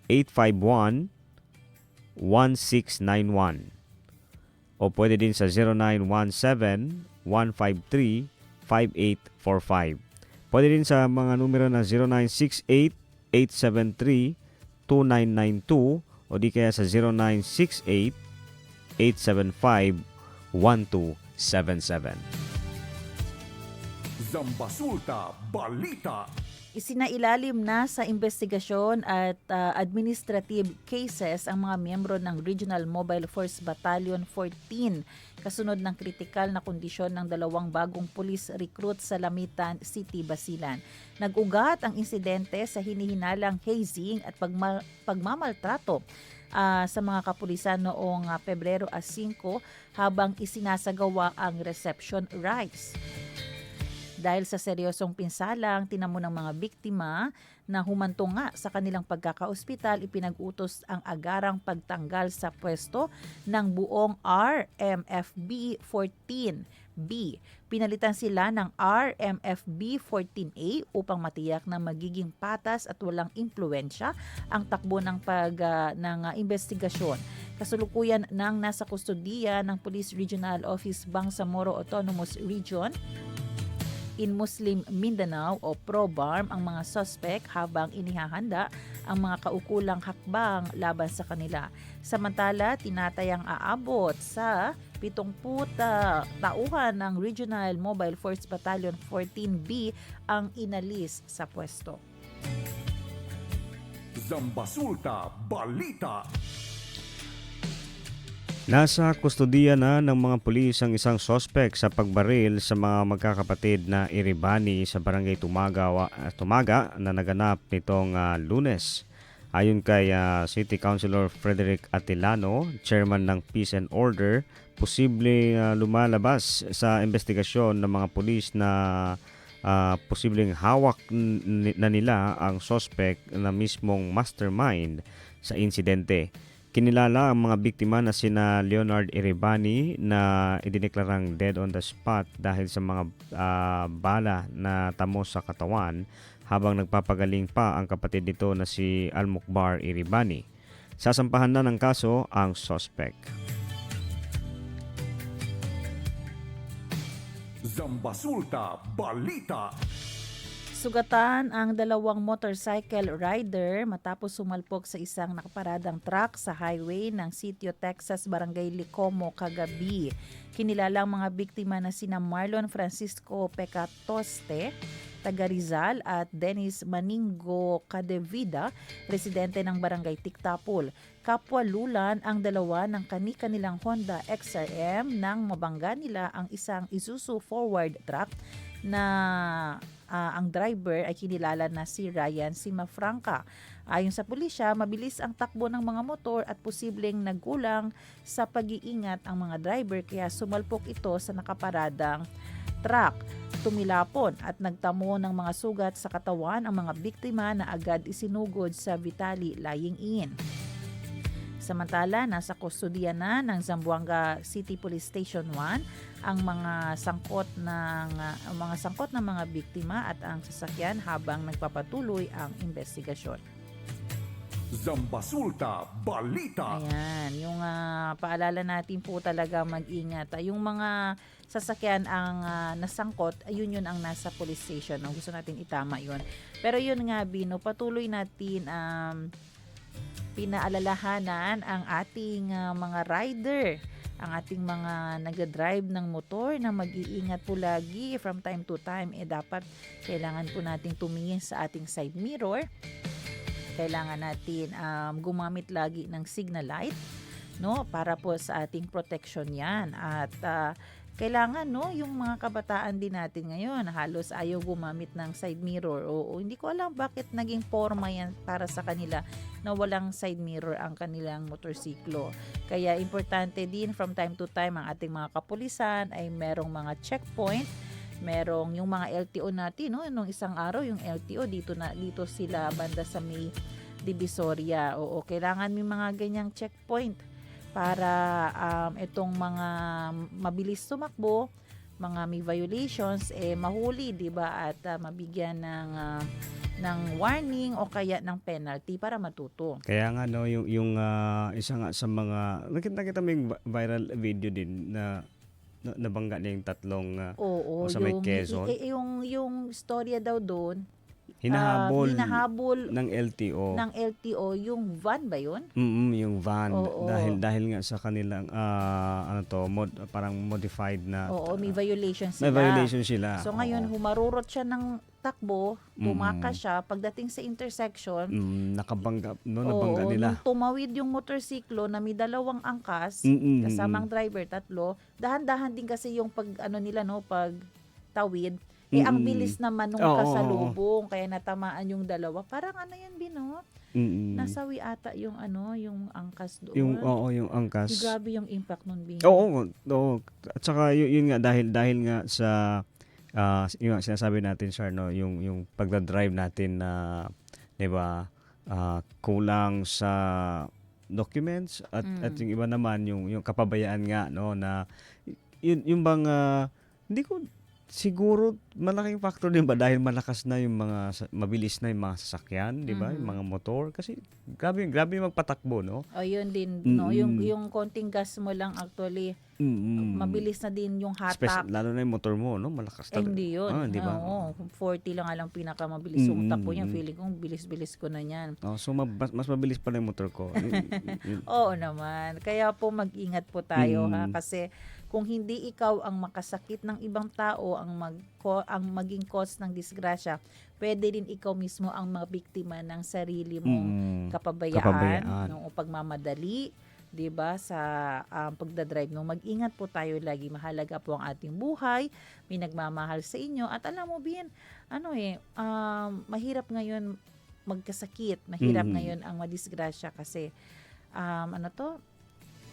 0968-851-1691 o pwede din sa 0917-153-5845. Pwede din sa mga numero na 0968-873-2992 o di kaya sa 0968-875-1277. Zambasulta Balita. Isinailalim na sa investigasyon at administrative cases ang mga miyembro ng Regional Mobile Force Battalion 14 kasunod ng kritikal na kondisyon ng dalawang bagong police recruit sa Lamitan City, Basilan. Nag-ugat ang insidente sa hinihinalang hazing at pagmamaltrato sa mga kapulisan noong Pebrero 5 habang isinasagawa ang reception rites. Dahil sa seryosong pinsalang tinamo ng mga biktima na humantong nga sa kanilang pagkakaospital, ipinag-utos ang agarang pagtanggal sa pwesto ng buong RMFB 14B. Pinalitan sila ng RMFB 14A upang matiyak na magiging patas at walang impluwensya ang takbo ng investigasyon. Kasulukuyan nang nasa kustodiya ng Police Regional Office Bangsamoro Autonomous Region in Muslim Mindanao o PROBARM ang mga suspect habang inihahanda ang mga kaukulang hakbang laban sa kanila. Samantala, tinatayang aabot sa 70 tauhan ng Regional Mobile Force Battalion 14B ang inalis sa pwesto. Zambasulta Balita. Nasa kustodiya na ng mga pulis ang isang sospek sa pagbaril sa mga magkakapatid na Iribani sa barangay Tumaga na naganap nitong Lunes. Ayon kay City Councilor Frederick Atilano, chairman ng Peace and Order, posible lumalabas sa investigasyon ng mga pulis na posibleng hawak na nila ang sospek na mismong mastermind sa insidente. Kinilala ang mga biktima na sina Leonard Iribani na idineklarang dead on the spot dahil sa mga bala na tamos sa katawan habang nagpapagaling pa ang kapatid nito na si Almukbar Iribani. Sasampahan na ng kaso ang suspect. Zambasulta Balita. Sugatan ang dalawang motorcycle rider matapos sumalpok sa isang nakaparadang truck sa highway ng Sitio, Texas, Barangay Licomo kagabi. Kinilala ang mga biktima na sina Marlon Francisco Pecatoste, taga Rizal, at Dennis Maningo Cadevida, residente ng Barangay Tiktapul. Kapwa lulan ang dalawa ng kani-kanilang Honda XRM nang mabangga nila ang isang Isuzu forward truck na ang driver ay kinilala na si Ryan Simafranca. Ayon sa pulisya, mabilis ang takbo ng mga motor at posibleng nagkulang sa pag-iingat ang mga driver kaya sumalpok ito sa nakaparadang truck. Tumilapon at nagtamo ng mga sugat sa katawan ang mga biktima na agad isinugod sa Vitali Lying In. Samantala, nasa kustodiya na ng Zamboanga City Police Station 1 ang mga sangkot ng mga biktima at ang sasakyan habang nagpapatuloy ang investigasyon. Zambasulta Balita. Ayan, yung paalala natin po talaga mag-ingat. Yung mga sasakyan ang nasangkot, ayun yun ang nasa police station. Gusto natin itama yun. Pero yun nga, Bino, patuloy natin pinaalalahanan ang ating mga rider, ang ating mga nag-drive ng motor na mag-iingat po lagi from time to time. Dapat kailangan po natin tumingin sa ating side mirror. Kailangan natin gumamit lagi ng signal light, no, para po sa ating protection 'yan. At kailangan, no, yung mga kabataan din natin ngayon halos ayaw gumamit ng side mirror. O hindi ko alam bakit naging forma yan para sa kanila na walang side mirror ang kanilang motorsiklo. Kaya importante din from time to time ang ating mga kapulisan ay merong mga checkpoint. Merong yung mga LTO natin, no, nung isang araw yung LTO dito sila banda sa may Divisoria. Oo, kailangan may mga ganyang checkpoint para itong mga mabilis tumakbo, mga may violations mahuli, 'di ba? At mabigyan ng warning o kaya ng penalty para matuto. Kaya nga no yung isa nga sa mga nakita mo yung viral video din na nabangga niya yung tatlong sa may Quezon. Yung storya daw doon, hinahabol ng LTO. Ng LTO, yung van ba yun? Yung van. Oo. Dahil nga sa kanilang parang modified na. Oo, may violation sila. May violation sila. So ngayon, humarurot siya ng takbo, tumakas siya, pagdating sa intersection, nabangga nila. Nung tumawid yung motorsiklo na may dalawang angkas, kasamang driver, tatlo, dahan-dahan din kasi yung pag tawid, ang bilis naman nung kasalubong, kaya natamaan yung dalawa. Parang yun, Bino? Nasawi ata yung yung angkas doon. Yung angkas. Grabe yung impact nun, Bino. Oo. At saka yun nga dahil nga sa yung sinasabi natin, sir, no, yung pagdadrive natin na 'di ba, kulang sa documents at yung iba naman yung kapabayaan nga, no, na yung bang hindi ko siguro malaking factor din ba dahil malakas na yung mga mabilis na yung mga sasakyan, 'di ba? Yung mga motor kasi grabe magpatakbo, no? Yun din, no, yung konting gas mo lang actually mabilis na din yung hatak. Lalo na yung motor mo, no? Malakas talaga. Hindi yun. Di ba? Oo, 40 lang alang pinakamabilis yung takbo niya. Feeling ko bilis-bilis ko na yan. So mas mabilis pala yung motor ko. Oo naman. Kaya po mag-ingat po tayo, ha, kasi kung hindi ikaw ang makasakit ng ibang tao, ang maging cause ng disgrasya, pwede din ikaw mismo ang mabiktima ng sarili mong kapabayaan. No, o pagmamadali, 'di ba, sa pagdadrive. No, mag-ingat po tayo lagi. Mahalaga po ang ating buhay. May nagmamahal sa inyo at alam mo din, mahirap ngayon magkasakit. Mahirap ngayon ang madisgrasya kasi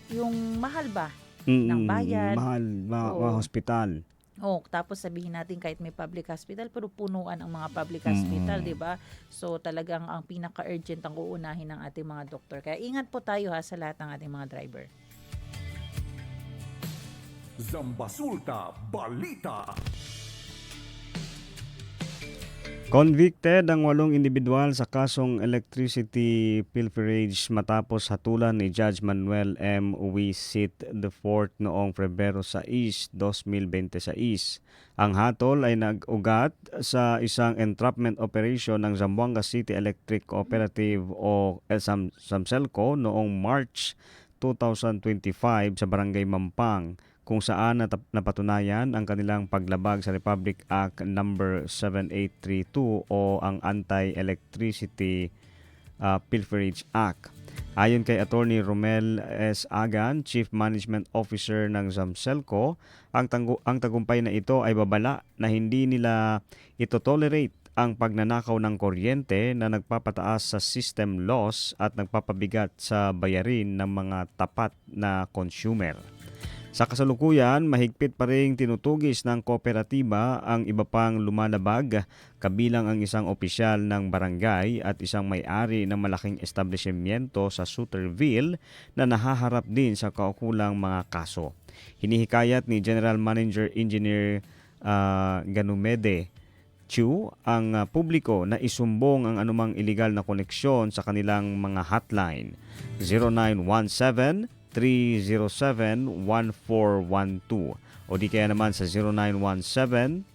yung mahal ba ng bayan, mahal hospital. Tapos sabihin natin kahit may public hospital pero punuan ang mga public hospital, 'di ba? So talagang ang pinaka-urgent ang uunahin ng ating mga doktor. Kaya ingat po tayo, ha, sa lahat ng ating mga driver. Zambasulta Balita. Convicted ang 8 individual sa kasong electricity pilferage matapos hatulan ni Judge Manuel M. Uwisit IV noong Pebrero 6, 2026. Ang hatol ay nag-ugat sa isang entrapment operation ng Zamboanga City Electric Cooperative o SAMSELCO noong March 2025 sa Barangay Mampang, kung saan napatunayan ang kanilang paglabag sa Republic Act number 7832 o ang Anti-Electricity Pilferage Act. Ayon kay Attorney Romel S. Agan, Chief Management Officer ng Zamselco, ang tagumpay na ito ay babala na hindi nila ito tolerate ang pagnanakaw ng kuryente na nagpapataas sa system loss at nagpapabigat sa bayarin ng mga tapat na consumer. Sa kasalukuyan, mahigpit pa ring tinutugis ng kooperatiba ang iba pang lumalabag, kabilang ang isang opisyal ng barangay at isang may-ari ng malaking establishmento sa Sutterville na nahaharap din sa kaukulang mga kaso. Hinihikayat ni General Manager Engineer Ganumede Chu ang publiko na isumbong ang anumang iligal na koneksyon sa kanilang mga hotline 0917-307-1412 o di kaya naman sa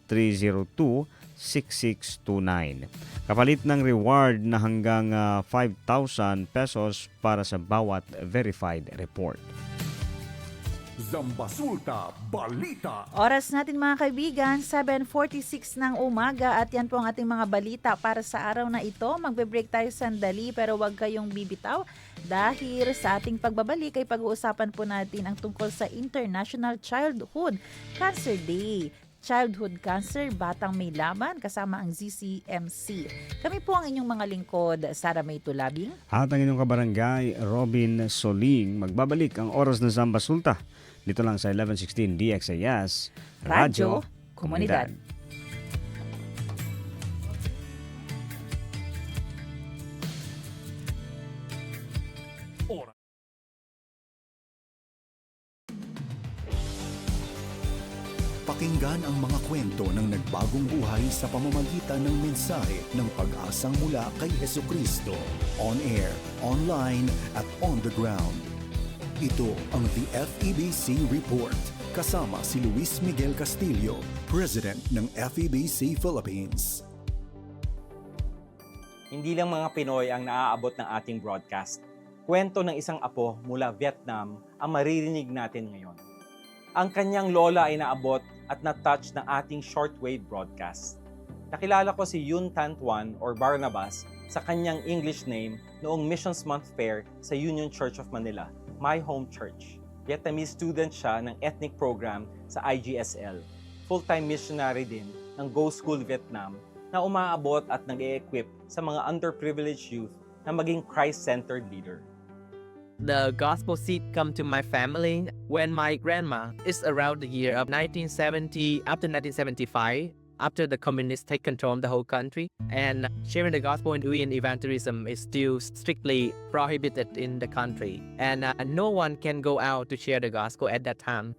0917-302-6629. Kapalit ng reward na hanggang 5,000 pesos para sa bawat verified report. Zambasulta Balita. Oras natin mga kaibigan, 7:46 ng umaga at yan po ang ating mga balita para sa araw na ito. Magbe-break tayo sandali pero huwag kayong bibitaw dahil sa ating pagbabalik ay pag-uusapan po natin ang tungkol sa International Childhood Cancer Day. Childhood Cancer, Batang May Laban, kasama ang ZCMC. Kami po ang inyong mga lingkod, Sara May Tulabing. At ang inyong kabarangay, Robin Soling. Magbabalik ang oras ng Zambasulta. Dito lang sa 1116 DXAS, Radyo Komunidad. Pakinggan ang mga kwento ng nagbagong buhay sa pamamagitan ng mensahe ng pag-asang mula kay Hesukristo. On air, online, at on the ground. Ito ang The FEBC Report. Kasama si Luis Miguel Castillo, President ng FEBC Philippines. Hindi lang mga Pinoy ang naaabot ng ating broadcast. Kwento ng isang apo mula Vietnam ang maririnig natin ngayon. Ang kanyang lola ay naabot at na-touch ng ating shortwave broadcast. Nakilala ko si Yun Tan Tuan or Barnabas sa kanyang English name noong Missions Month Fair sa Union Church of Manila, my home church. Vietnamese student siya ng ethnic program sa IGSL. Full-time missionary din ng Go School Vietnam na umaabot at nag-e-equip sa mga underprivileged youth na maging Christ-centered leader. The gospel seed come to my family when my grandma is around the year of 1970 up to 1975, after the communists take control of the whole country, and sharing the gospel and doing evangelism is still strictly prohibited in the country, and no one can go out to share the gospel at that time.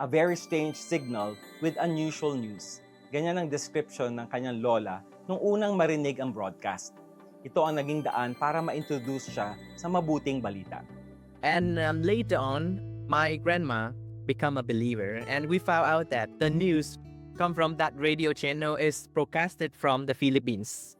A very strange signal with unusual news. Ganyan ang description ng kanyang lola nung unang marinig ang broadcast. Ito ang naging daan para ma-introduce siya sa mabuting balita. And later on, my grandma became a believer, and we found out that the news come from that radio channel is broadcasted from the Philippines.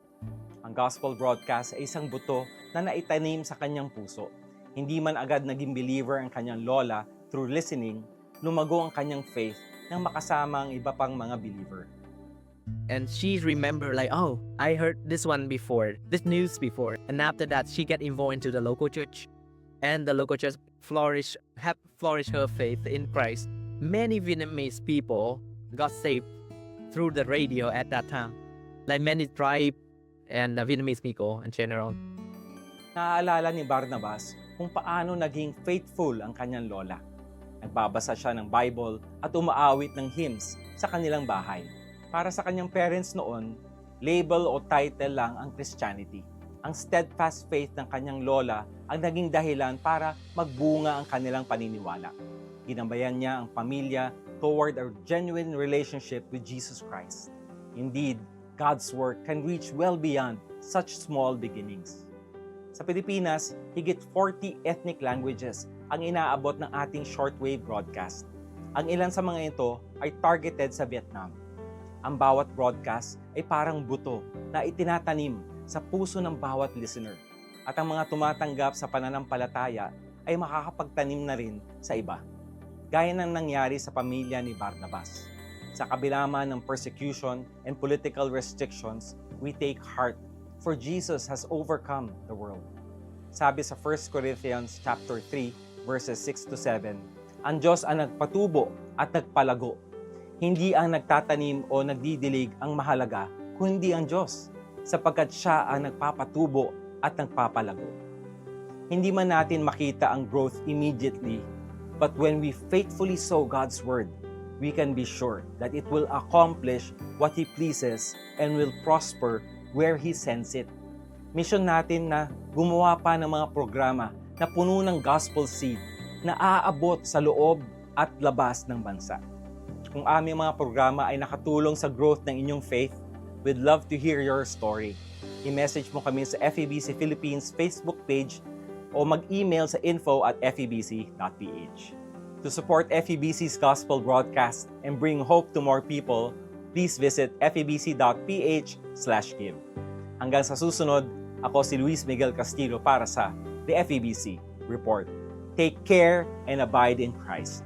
Ang gospel broadcast ay isang buto na naitanim sa kanyang puso. Hindi man agad naging believer ang kanyang lola through listening, lumago ang kanyang faith nang makasama ang iba pang mga believer. And she remember like, oh, I heard this one before, this news before. And after that, she get involved into the local church. And the local church flourished her faith in Christ. Many Vietnamese people got saved through the radio at that time. Like many tribe and Vietnamese people in general. Naaalala ni Barnabas kung paano naging faithful ang kanyang lola. Nagbabasa siya ng Bible at umaawit ng hymns sa kanilang bahay. Para sa kanyang parents noon, label o title lang ang Christianity. Ang steadfast faith ng kanyang lola ang naging dahilan para magbunga ang kanilang paniniwala. Ginabayan niya ang pamilya toward a genuine relationship with Jesus Christ. Indeed, God's work can reach well beyond such small beginnings. Sa Pilipinas, higit 40 ethnic languages ang inaabot ng ating shortwave broadcast. Ang ilan sa mga ito ay targeted sa Vietnam. Ang bawat broadcast ay parang buto na itinatanim sa puso ng bawat listener. At ang mga tumatanggap sa pananampalataya ay makakapagtanim na rin sa iba. gaya ng nangyari sa pamilya ni Barnabas. Sa kabila man ng persecution and political restrictions, we take heart, for Jesus has overcome the world. Sabi sa 1 Corinthians chapter 3, verses 6 to 7, ang Diyos ang nagpatubo at nagpalago. Hindi ang nagtatanim o nagdidilig ang mahalaga, kundi ang Diyos, sapagkat Siya ang nagpapatubo at nagpapalago. Hindi man natin makita ang growth immediately, but when we faithfully sow God's Word, we can be sure that it will accomplish what He pleases and will prosper where He sends it. Mission natin na gumawa pa ng mga programa na puno ng gospel seed na aabot sa loob at labas ng bansa. Kung aming mga programa ay nakatulong sa growth ng inyong faith, we'd love to hear your story. I-message mo kami sa FEBC Philippines Facebook page o mag-email sa info@febc.ph. To support FEBC's gospel broadcast and bring hope to more people, please visit febc.ph/give. Hanggang sa susunod, ako si Luis Miguel Castillo para sa The FEBC Report. Take care and abide in Christ.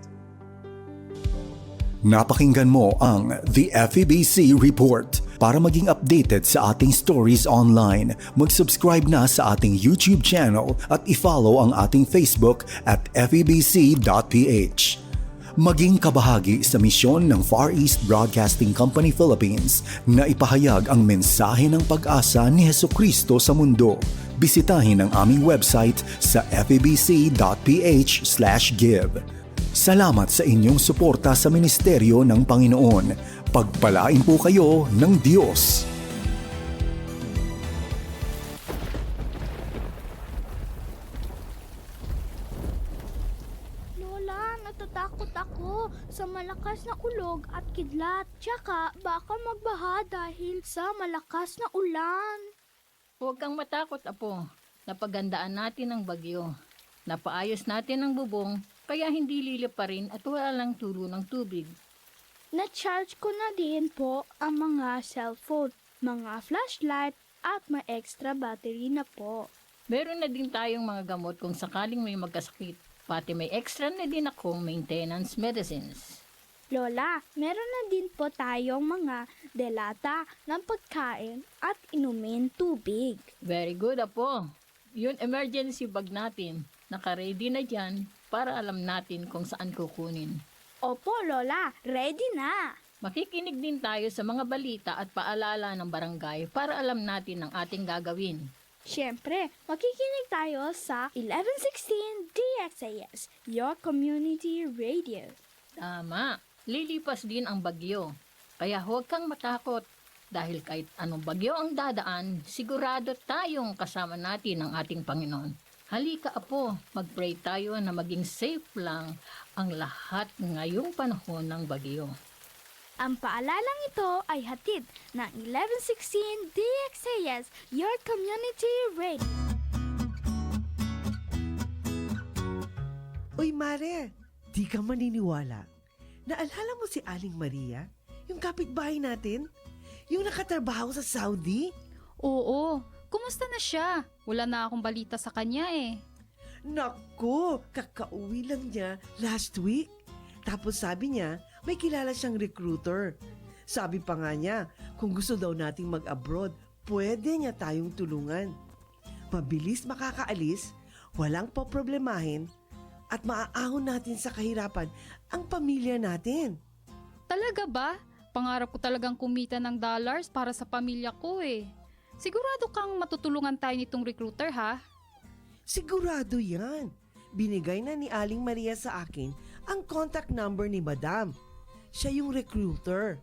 Napakinggan mo ang The FEBC Report. Para maging updated sa ating stories online, mag-subscribe na sa ating YouTube channel at i-follow ang ating Facebook at febc.ph. Maging kabahagi sa misyon ng Far East Broadcasting Company Philippines na ipahayag ang mensahe ng pag-asa ni Hesukristo sa mundo. Bisitahin ang aming website sa febc.ph/give. Salamat sa inyong suporta sa ministeryo ng Panginoon. Pagpalain po kayo ng Diyos. Lola, natatakot ako sa malakas na ulog at kidlat. Tsaka baka magbaha dahil sa malakas na ulan. Huwag kang matakot, Apo. Napagandaan natin ang bagyo. Napaayos natin ang bubong, kaya hindi lilip pa rin at wala lang tulo ng tubig. Na-charge ko na din po ang mga cellphone, mga flashlight at may extra battery na po. Meron na din tayong mga gamot kung sakaling may magkasakit. Pati may extra na din akong maintenance medicines. Lola, meron na din po tayong mga delata ng pagkain at inumin tubig. Very good, Apo. Yun emergency bag natin. Naka-ready na dyan para alam natin kung saan kukunin. Opo, Lola. Ready na. Makikinig din tayo sa mga balita at paalala ng barangay para alam natin ang ating gagawin. Siyempre, makikinig tayo sa 1116 DXAS, your community radio. Tama. Lilipas din ang bagyo. Kaya huwag kang matakot. Dahil kahit anong bagyo ang dadaan, sigurado tayong kasama natin ang ating Panginoon. Halika, Apo, mag-pray tayo na maging safe lang ang lahat ngayong panahon ng bagyo. Ang paalalang ito ay hatid ng 1116 DXAS, your community radio. Uy, Mare, di ka maniniwala. Naalala mo si Aling Maria? Yung kapitbahay natin? Yung nakatrabaho sa Saudi? Oo. Kumusta na siya? Wala na akong balita sa kanya eh. Naku, kakauwi lang niya last week. Tapos sabi niya, may kilala siyang recruiter. Sabi pa nga niya, kung gusto daw nating mag-abroad, pwede niya tayong tulungan. Mabilis makakaalis, walang poproblemahin, at maaahon natin sa kahirapan ang pamilya natin. Talaga ba? Pangarap ko talagang kumita ng dollars para sa pamilya ko eh. Sigurado kang matutulungan tayo nitong recruiter ha? Sigurado yan. Binigay na ni Aling Maria sa akin ang contact number ni Madam. Siya yung recruiter.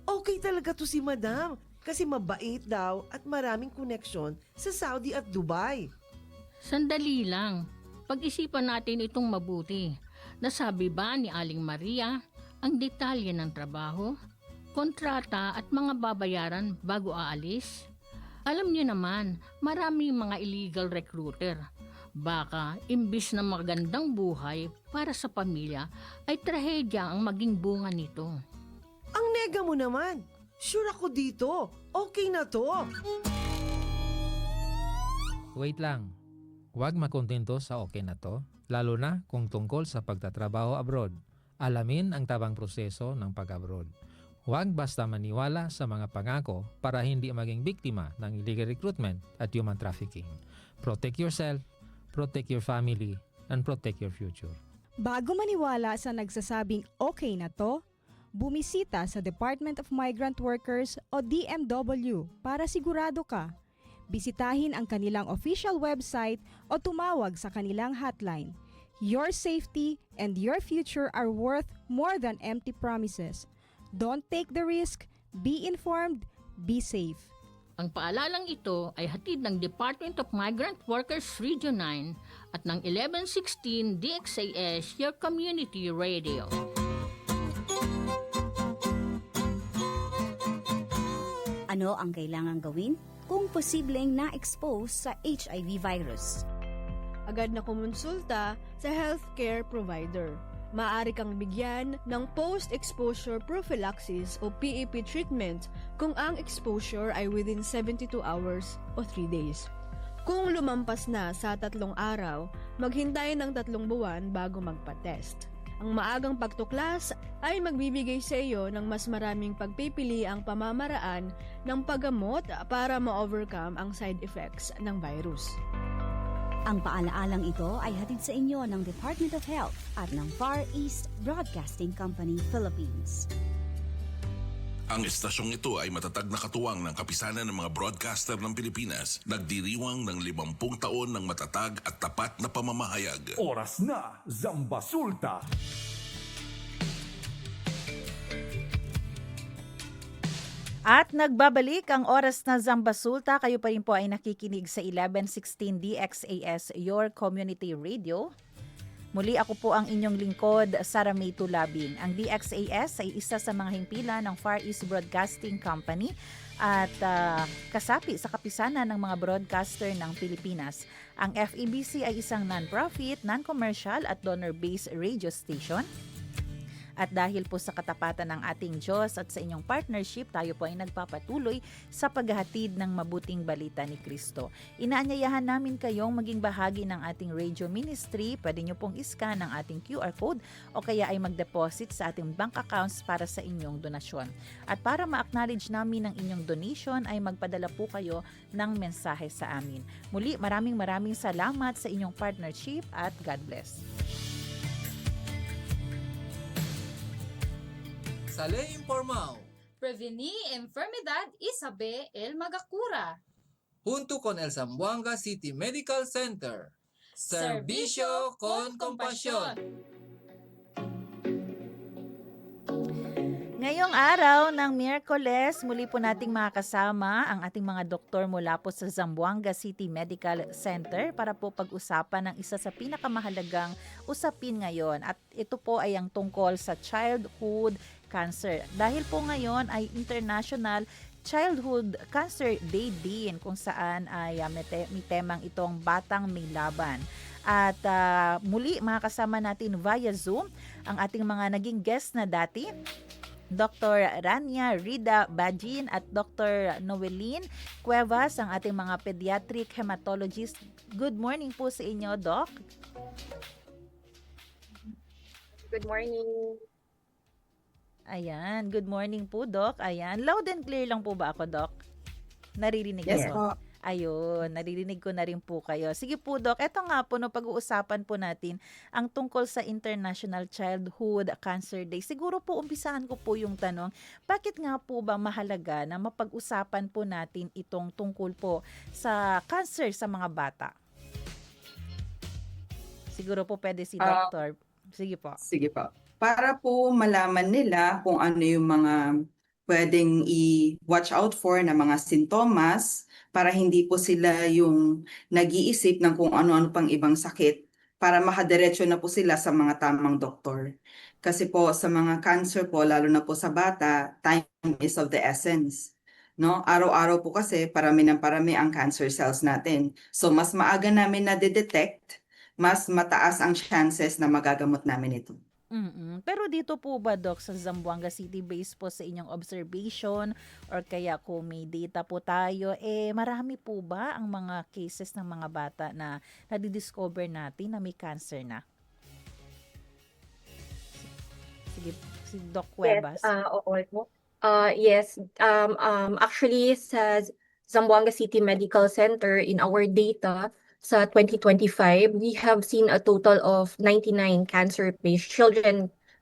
Okay talaga to si Madam kasi mabait daw at maraming koneksyon sa Saudi at Dubai. Sandali lang. Pag-isipan natin itong mabuti. Nasabi ba ni Aling Maria ang detalye ng trabaho, kontrata at mga babayaran bago aalis? Alam niyo naman, maraming mga illegal recruiter. Baka, imbis na magandang buhay para sa pamilya, ay trahedya ang maging bunga nito. Ang nega mo naman. Sure ako dito. Okay na to. Wait lang. Huwag makontento sa okay na to, lalo na kung tungkol sa pagtatrabaho abroad. Alamin ang tabang proseso ng pag-abroad. Huwag basta maniwala sa mga pangako para hindi maging biktima ng illegal recruitment at human trafficking. Protect yourself, protect your family, and protect your future. Bago maniwala sa nagsasabing okay na to, bumisita sa Department of Migrant Workers o DMW para sigurado ka. Bisitahin ang kanilang official website o tumawag sa kanilang hotline. Your safety and your future are worth more than empty promises. Don't take the risk, be informed, be safe. Ang paalalang ito ay hatid ng Department of Migrant Workers Region 9 at ng 1116 DXAS, your community radio. Ano ang kailangan gawin kung posibleng na-expose sa HIV virus? Agad na kumonsulta sa healthcare provider. Maaari kang bigyan ng post-exposure prophylaxis o PEP treatment kung ang exposure ay within 72 hours o 3 days. Kung lumampas na sa 3 araw, maghintay ng 3 buwan bago magpa-test. Ang maagang pagtuklas ay magbibigay sa iyo ng mas maraming pagpipili ang pamamaraan ng paggamot para ma-overcome ang side effects ng virus. Ang paalaalang ito ay hatid sa inyo ng Department of Health at ng Far East Broadcasting Company, Philippines. Ang estasyong ito ay matatag na katuwang ng kapisanan ng mga broadcaster ng Pilipinas, nagdiriwang ng 50 taon ng matatag at tapat na pamamahayag. Oras na, Zambasulta! At nagbabalik ang oras na Zambasulta. Kayo pa rin po ay nakikinig sa 1116 DXAS, your community radio. Muli ako po ang inyong lingkod, Sara May Tulabing. Ang DXAS ay isa sa mga himpilan ng Far East Broadcasting Company at kasapi sa kapisanan ng mga broadcaster ng Pilipinas. Ang FEBC ay isang non-profit, non-commercial at donor-based radio station. At dahil po sa katapatan ng ating Diyos at sa inyong partnership, tayo po ay nagpapatuloy sa paghahatid ng mabuting balita ni Kristo. Inaanyayahan namin kayong maging bahagi ng ating radio ministry. Pwede nyo pong iscan ang ating QR code o kaya ay mag-deposit sa ating bank accounts para sa inyong donasyon. At para ma-acknowledge namin ang inyong donation ay magpadala po kayo ng mensahe sa amin. Muli, maraming salamat sa inyong partnership at God bless. Sa Ley Informal. Prevenir enfermedad y saber el magacura. Junto con el Zamboanga City Medical Center. Servicio con compasión. Ngayong araw ng Miyerkules, muli po nating makakasama ang ating mga doktor mula po sa Zamboanga City Medical Center para po pag-usapan ng isa sa pinakamahalagang usapin ngayon. At ito po ay ang tungkol sa childhood cancer. Dahil po ngayon ay International Childhood Cancer Day din kung saan ay may temang itong Batang May Laban. At muli makakasama natin via Zoom ang ating mga naging guest na dati, Dr. Rania Rida Bajin at Dr. Noeline Cuevas, ang ating mga pediatric hematologist. Good morning po sa inyo, Doc. Good morning. Ayan, good morning po, Doc. Ayan, loud and clear lang po ba ako, Doc? Naririnig Yes ko? po. Ayun, naririnig ko na rin po kayo. Sige po, Doc. Ito nga po, no, pag-uusapan po natin ang tungkol sa International Childhood Cancer Day. Siguro po, umpisahan ko po yung tanong, bakit nga po ba mahalaga na mapag-usapan po natin itong tungkol po sa cancer sa mga bata? Siguro po pwede si Doctor. Sige po. Sige po. Para po malaman nila kung ano yung mga pwedeng i-watch out for na mga sintomas para hindi po sila yung nag-iisip ng kung ano-ano pang ibang sakit para makadiretso na po sila sa mga tamang doktor. Kasi po sa mga cancer po, lalo na po sa bata, time is of the essence. No? Araw-araw po kasi parami ng parami ang cancer cells natin. So mas maaga namin na-detect, mas mataas ang chances na magagamot namin ito. Pero dito po ba, Doc, sa Zamboanga City, based po sa inyong observation or kaya kung may data po tayo, marami po ba ang mga cases ng mga bata na nadidiscover natin na may cancer na? Sige, si Doc Yes, Cuevas. oo. Yes, actually sa Zamboanga City Medical Center, in our data sa 2025, we have seen a total of 99 cancer patients, children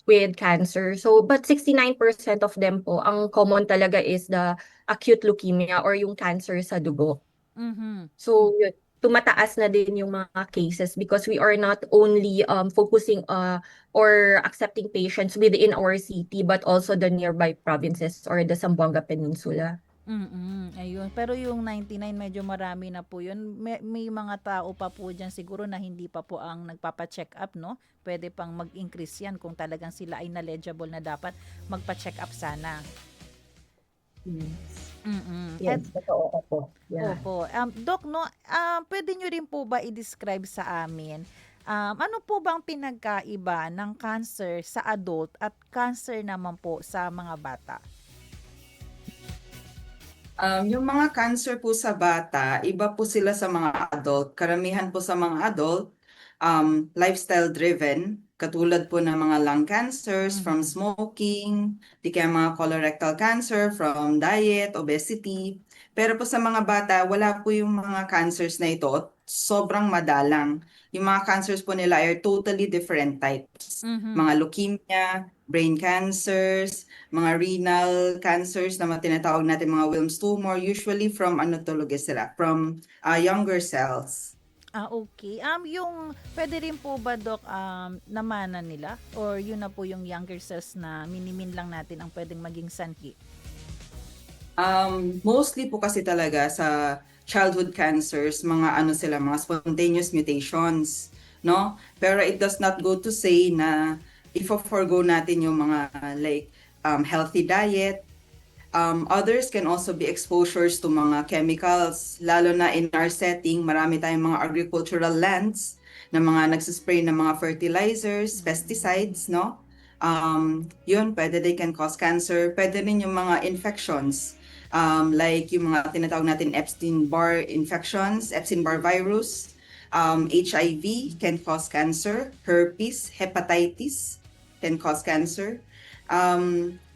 with cancer. So, but 69% of them po, ang common talaga is the acute leukemia or yung cancer sa dugo. Mhm. So, yun, tumataas na din yung mga cases because we are not only focusing or accepting patients within our city but also the nearby provinces or the Zamboanga Peninsula. Ayun. Pero yung 99 medyo marami na po yun. May mga tao pa po dyan siguro na hindi pa po ang nagpapa-check up, no? Pwede pang mag-increase yan kung talagang sila ay knowledgeable na dapat magpa-check up sana. Yes, totoo po. Yeah. Opo. Doc, no, pwede nyo rin po ba i-describe sa amin ano po bang pinagkaiba ng cancer sa adult at cancer naman po sa mga bata? Yung mga cancer po sa bata, iba po sila sa mga adult. Karamihan po sa mga adult, lifestyle driven, katulad po ng mga lung cancers from smoking, di kaya mga colorectal cancer from diet, obesity. Pero po sa mga bata, wala po yung mga cancers na ito. Sobrang madalang. Yung mga cancers po nila are totally different types. Mga leukemia, brain cancers, mga renal cancers na tinatawag natin mga Wilms tumor, usually from ano talaga sila, from younger cells. Okay. Yung pwede rin po ba, Doc, namana nila? Or yun na po yung younger cells na minimin lang natin ang pwedeng maging sanhi? Mostly po kasi talaga sa childhood cancers, mga ano sila, mga spontaneous mutations, no? Pero it does not go to say na i-forgo natin yung mga like healthy diet. Others can also be exposures to mga chemicals, lalo na in our setting, marami tayong mga agricultural lands na mga nagsispray ng mga fertilizers, pesticides, no? Yun, pwede they can cause cancer. Pwede rin yung mga infections, like yung mga tinatawag natin Epstein-Barr infections, Epstein-Barr virus, HIV can cause cancer, herpes, hepatitis can cause cancer.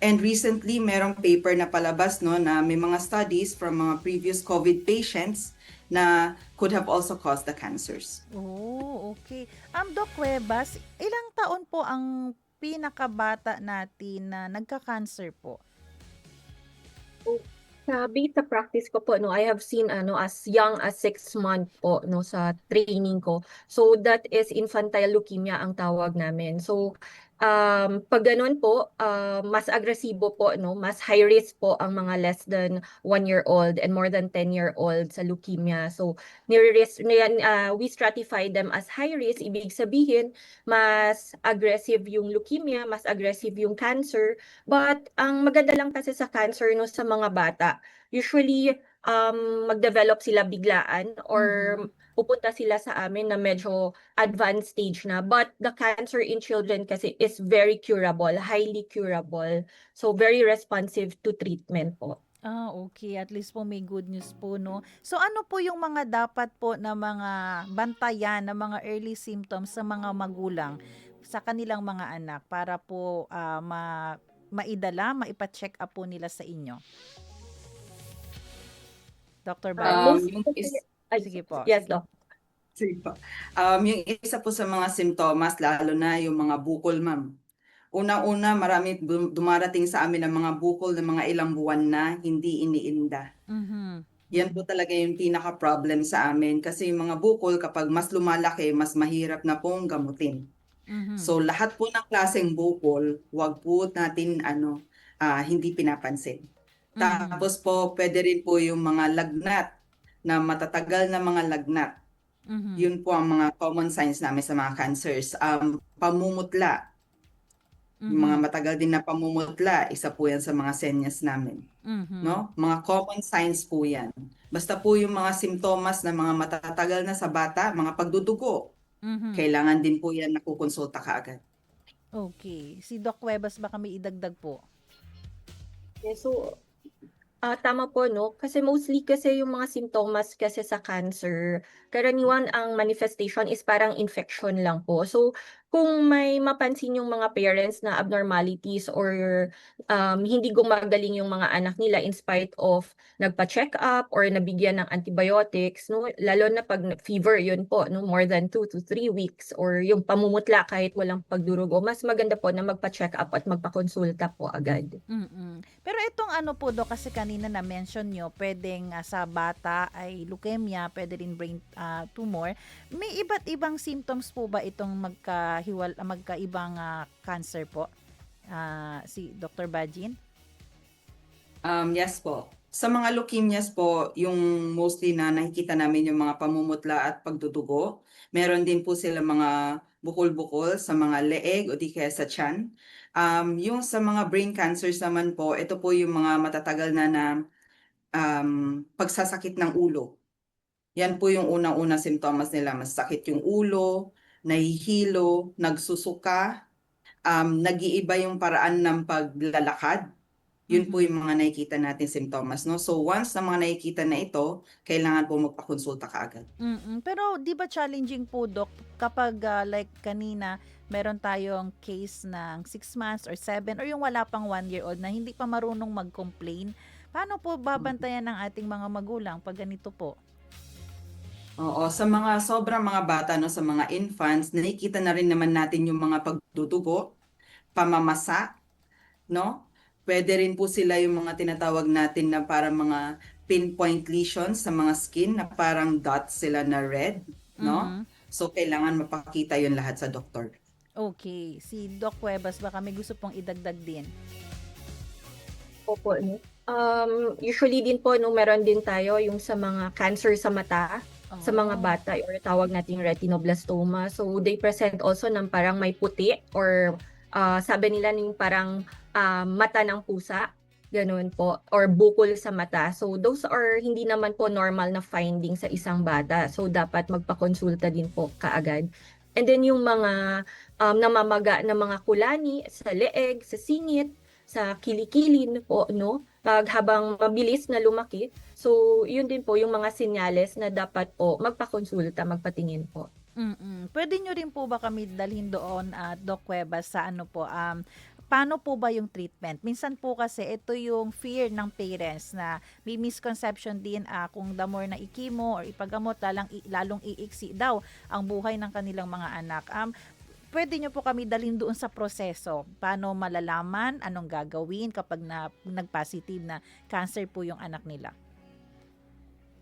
And recently, merong paper na palabas no, na may mga studies from mga previous COVID patients na could have also caused the cancers. Oh, okay. Doc Cuevas, ilang taon po ang pinakabata natin na nagka-cancer po? Sa beta practice ko po, no, I have seen as young as 6 months po no, sa training ko. So that is infantile leukemia ang tawag namin. So pag ganun po, mas agresibo po, no, mas high risk po ang mga less than 1-year-old and more than 10-year-old sa leukemia. So we stratify them as high risk. Ibig sabihin, mas aggressive yung leukemia, mas aggressive yung cancer. But ang maganda lang kasi sa cancer no, sa mga bata, usually mag-develop sila biglaan or pupunta sila sa amin na medyo advanced stage na. But the cancer in children kasi is very curable, highly curable. So very responsive to treatment po. Okay. At least po may good news po, no? So ano po yung mga dapat po na mga bantayan, na mga early symptoms sa mga magulang sa kanilang mga anak para po maidala, maipa-check up po nila sa inyo? Dr. Barros? Sige po. Yes, Doc. Sige po. Yung isa po sa mga simptomas, lalo na yung mga bukol, ma'am. Una-una, marami dumarating sa amin ng mga bukol ng mga ilang buwan na hindi iniinda. Yan po talaga yung pinaka-problem sa amin kasi yung mga bukol kapag mas lumalaki, mas mahirap na pong gamutin. So lahat po ng klaseng bukol, wag po natin hindi pinapansin. Tapos po, pwede rin po yung mga lagnat na matatagal na mga lagnat. Yun po ang mga common signs namin sa mga cancers. Pamumutla. Yung mga matagal din na pamumutla, isa po yan sa mga senyas namin. No? Mga common signs po yan. Basta po yung mga simptomas na mga matatagal na sa bata, mga pagdudugo, kailangan din po yan nakukonsulta kaagad. Okay. Si Doc Cuevas, baka may idagdag po. Yeah, so tama po, no? Kasi mostly kasi yung mga simptomas kasi sa cancer, karaniwan ang manifestation is parang infection lang po. So, kung may mapansin yung mga parents na abnormalities or hindi gumagaling yung mga anak nila in spite of nagpa-check up or nabigyan ng antibiotics, no? Lalo na pag fever, yun po, no? More than 2 to 3 weeks or yung pamumutla kahit walang pagdurugo, mas maganda po na magpa-check up at magpakonsulta po agad. Pero itong ano po, Dok, kasi kanina na-mention nyo, pwedeng sa bata ay leukemia, pwede rin brain tumor. May iba't ibang symptoms po ba itong magkaibang cancer po? Si Dr. Bajin? Yes po. Sa mga leukemias po, yung mostly na nakikita namin yung mga pamumutla at pagdudugo. Meron din po sila mga bukol-bukol sa mga leeg o di kaya sa tiyan. Yung sa mga brain cancers naman po, ito po yung mga matatagal na pagsasakit ng ulo. Yan po yung unang-una simptomas nila. Masakit yung ulo, nahihilo, nagsusuka, nag-iiba yung paraan ng paglalakad. Yun po yung mga nakikita natin simptomas, no? So once na mga nakikita na ito, kailangan po magpakonsulta kaagad. Pero di ba challenging po, Doc, kapag like kanina, meron tayong case ng 6 months or 7 or yung wala pang 1-year-old na hindi pa marunong mag-complain, paano po babantayan ng ating mga magulang pag ganito po? Oo, sa mga sobrang mga bata, no, sa mga infants, nakikita na rin naman natin yung mga pagdudugo, pamamasa, no? Pwede rin po sila yung mga tinatawag natin na parang mga pinpoint lesions sa mga skin na parang dots sila na red, no? So kailangan mapakita yun lahat sa doktor. Okay. Si Doc Cuevas, baka may gusto pong idagdag din. Opo, no? Usually din po, no, meron din tayo yung sa mga cancer sa mata, sa mga bata or tawag nating retinoblastoma. So they present also ng parang may puti or sabi nila yung parang mata ng pusa, ganun po, or bukol sa mata. So those are hindi naman po normal na finding sa isang bata. So dapat magpakonsulta din po kaagad. And then yung mga namamaga na mga kulani sa leeg, sa singit, sa kilikilin po, no? Pag habang mabilis na lumaki. So yun din po yung mga senyales na dapat po magpakonsulta, magpatingin po. Pwede nyo rin po ba kami dalhin doon, Doc Cuevas, sa ano po, paano po ba yung treatment? Minsan po kasi ito yung fear ng parents na may misconception din kung the more na ikimo or ipagamot, lalong iiksi daw ang buhay ng kanilang mga anak. Pwede nyo po kami dalhin doon sa proseso. Paano malalaman, anong gagawin kapag nag-positive na cancer po yung anak nila?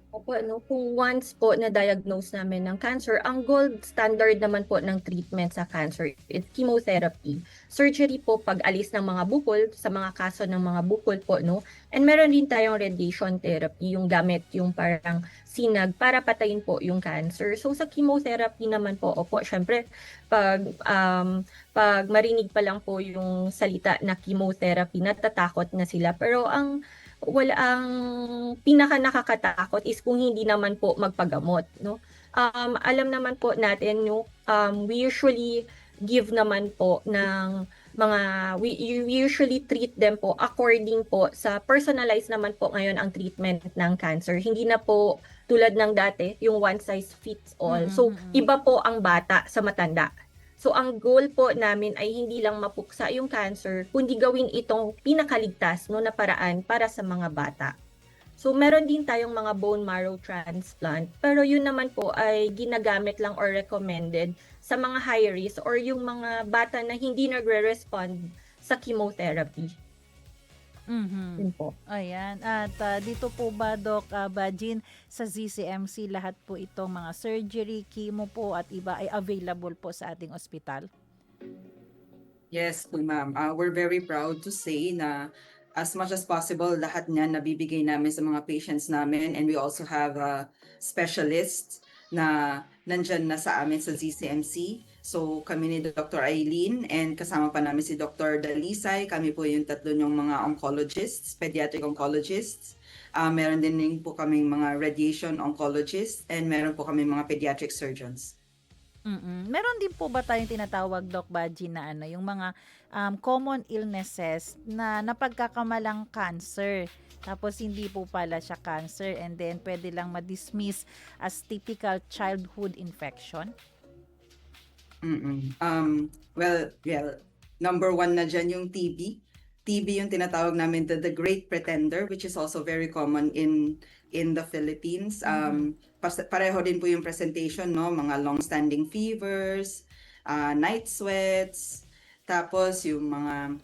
Opo, no, kung once po na-diagnose namin ng cancer, ang gold standard naman po ng treatment sa cancer is chemotherapy. Surgery po pag alis ng mga bukol, sa mga kaso ng mga bukol po, no? And meron din tayong radiation therapy, yung gamit yung parang sinag para patayin po yung cancer. So sa chemotherapy naman po, opo, syempre, pag marinig pa lang po yung salita na chemotherapy, natatakot na sila. Pero ang pinaka nakakatakot is kung hindi naman po magpagamot, no? Alam naman po natin, no, we usually give naman po ng we usually treat them po according po sa personalized naman po ngayon ang treatment ng cancer. Hindi na po tulad ng dati, yung one size fits all. So iba po ang bata sa matanda. So ang goal po namin ay hindi lang mapuksa yung cancer, kundi gawin itong pinakaligtas, no, na paraan para sa mga bata. So meron din tayong mga bone marrow transplant, pero yun naman po ay ginagamit lang or recommended sa mga high risk or yung mga bata na hindi nagre-respond sa chemotherapy. Yun po. Ayan. At dito po ba, Doc Bajin, sa ZCMC, lahat po itong mga surgery, chemo po at iba ay available po sa ating ospital? Yes po, ma'am. We're very proud to say na as much as possible, lahat niyan nabibigay namin sa mga patients namin, and we also have specialists na nandyan na sa amin sa ZCMC. So kami ni Dr. Eileen and kasama pa namin si Dr. Dalisay. Kami po yung tatlo yung mga oncologists, pediatric oncologists. Meron din po kaming mga radiation oncologists and meron po kaming mga pediatric surgeons. Meron din po ba tayong tinatawag, Doc Baji, na yung mga common illnesses na napagkakamalang cancer, tapos hindi po pala siya cancer, and then pwede lang ma-dismiss as typical childhood infection? Well, number one na dyan yung TB. TB yung tinatawag namin the Great Pretender, which is also very common in the Philippines. Pareho din po yung presentation, no? Mga long-standing fevers, night sweats, tapos yung mga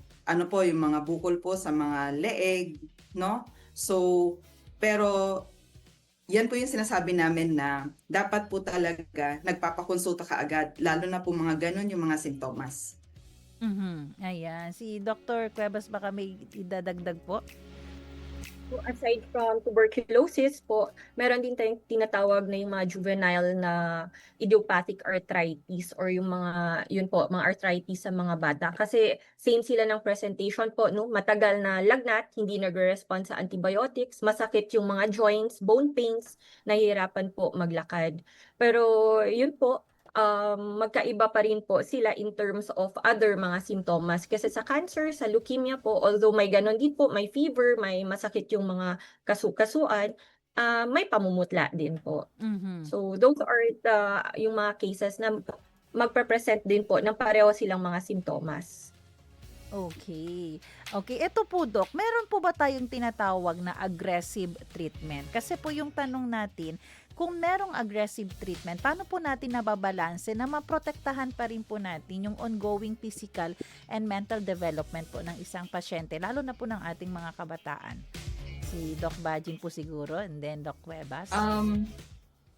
yung mga bukol po sa mga leeg, no? So, pero yan po yung sinasabi namin na dapat po talaga nagpapakonsulta ka agad, lalo na po mga ganun yung mga sintomas. Ayan. Si Dr. Cuevas, baka may idadagdag po? So aside from tuberculosis po, meron din tayong tinatawag na yung mga juvenile na idiopathic arthritis or yung mga, yun po, mga arthritis sa mga bata. Kasi same sila ng presentation po, no? Matagal na lagnat, hindi nagre-respond sa antibiotics, masakit yung mga joints, bone pains, nahihirapan po maglakad. Pero yun po, magkaiba pa rin po sila in terms of other mga simptomas. Kasi sa cancer, sa leukemia po, although may ganon din po, may fever, may masakit yung mga kasukasuan, may pamumutla din po. So those are yung mga cases na magpe-present din po ng pareho silang mga simptomas. Okay. Ito po, Doc, meron po ba tayong tinatawag na aggressive treatment? Kasi po yung tanong natin, kung merong aggressive treatment, paano po natin nababalanse na maprotektahan pa rin po natin yung ongoing physical and mental development po ng isang pasyente, lalo na po ng ating mga kabataan? Si Doc Bajin po siguro, and then Doc Cuevas.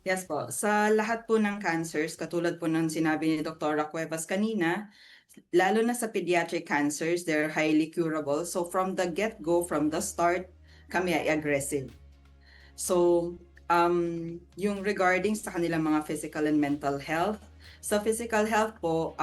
Yes po. Sa lahat po ng cancers, katulad po ng sinabi ni Dr. Cuevas kanina, lalo na sa pediatric cancers, they're highly curable. So from the get-go, from the start, kami ay aggressive. So yung regarding sa kanilang mga physical and mental health, sa physical health po,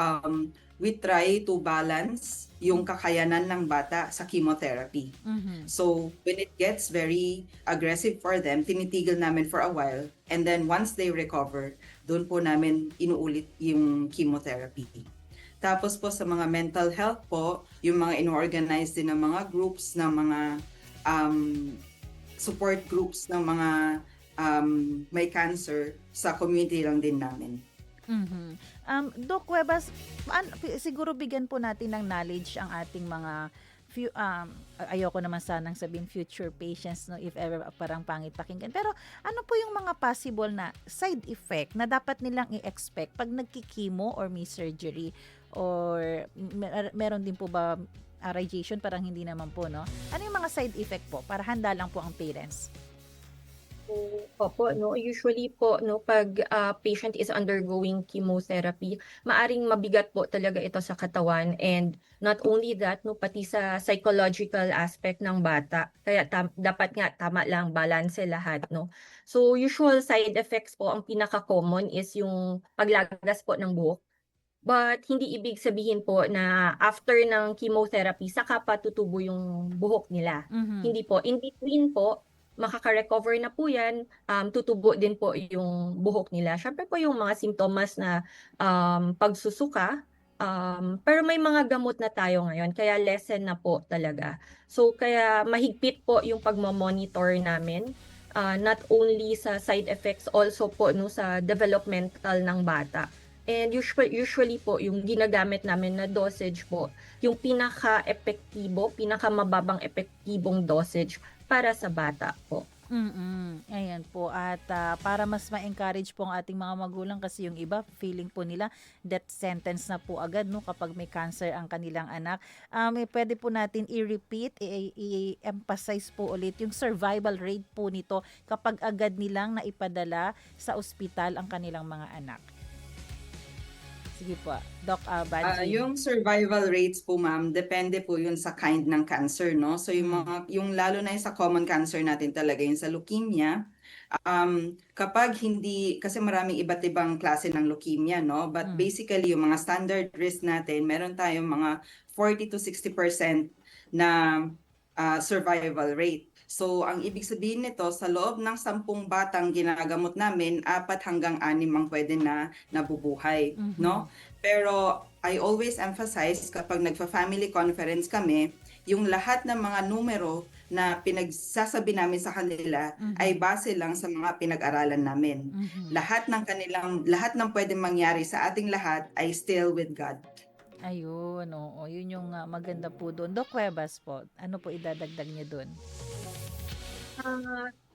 we try to balance yung kakayanan ng bata sa chemotherapy. So when it gets very aggressive for them, tinitigil namin for a while, and then once they recover, doon po namin inuulit yung chemotherapy. Tapos po sa mga mental health po, yung mga ino-organize din ng mga groups, ng mga support groups ng mga may cancer, sa community lang din namin. Doc Cuevas, siguro bigyan po natin ng knowledge ang ating mga ayoko naman sanang sabihin future patients, no, if ever parang pangit pakinggan. Pero ano po yung mga possible na side effect na dapat nilang i-expect pag nagkikimo or may surgery? Or meron din po ba radiation? Parang hindi naman po, no? Ano yung mga side effect po para handa lang po ang parents? Opo, no, usually po, no, pag patient is undergoing chemotherapy, maaring mabigat po talaga ito sa katawan, and not only that, no, pati sa psychological aspect ng bata. Kaya dapat nga tama lang, balance lahat, no. So usual side effects po, ang pinaka-common is yung paglagas po ng buhok. But hindi ibig sabihin po na after ng chemotherapy, saka pa tutubo yung buhok nila. Hindi po. In between po, makaka-recover na po yan, tutubo din po yung buhok nila. Syempre po yung mga simptomas na pagsusuka, pero may mga gamot na tayo ngayon, kaya lessen na po talaga. So kaya mahigpit po yung pagmamonitor namin, not only sa side effects, also po no, sa developmental ng bata. And usually po, yung ginagamit namin na dosage po, yung pinaka-epektibo, pinaka-mababang epektibong dosage para sa bata po. Ayan po. At para mas ma-encourage po ang ating mga magulang, kasi yung iba, feeling po nila death sentence na po agad, no, kapag may cancer ang kanilang anak. Pwede po natin i-repeat, i-emphasize po ulit yung survival rate po nito kapag agad nilang naipadala sa ospital ang kanilang mga anak. Sige po, Doc Bajin. Yung survival rates po, ma'am, depende po yun sa kind ng cancer, no? So yung lalo na yung sa common cancer natin talaga, yung sa leukemia, kapag hindi, kasi maraming iba't ibang klase ng leukemia, no? But basically, yung mga standard risk natin, meron tayong mga 40 to 60% na survival rate. So, ang ibig sabihin nito, sa loob ng 10 batang ginagamot namin, 4 hanggang 6 ang pwede na nabubuhay, no? Pero I always emphasize kapag nagfa-family conference kami, yung lahat ng mga numero na pinagsasabi namin sa kanila ay base lang sa mga pinag-aralan namin. Lahat ng pwedeng mangyari sa ating lahat ay still with God. Ayun, oo. Yun yung maganda po doon. Doc Cuevas po, ano po idadagdag niyo doon?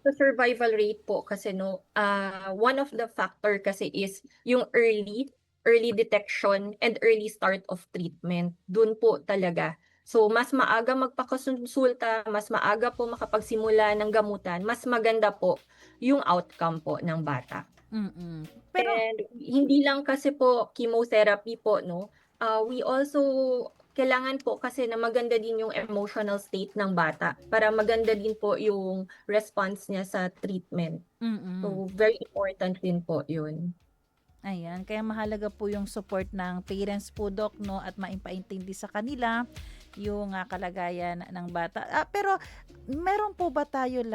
Sa survival rate po kasi one of the factor kasi is yung early detection and early start of treatment. Doon po talaga. So mas maaga magpakonsulta, mas maaga po makapagsimula ng gamutan, mas maganda po yung outcome po ng bata. Pero And hindi lang kasi po chemotherapy po, no? We also kailangan po kasi na maganda din yung emotional state ng bata para maganda din po yung response niya sa treatment. So very important din po yun. Ayan, kaya mahalaga po yung support ng parents po, Doc, no, at maipaintindi sa kanila yung kalagayan ng bata. Pero meron po ba tayo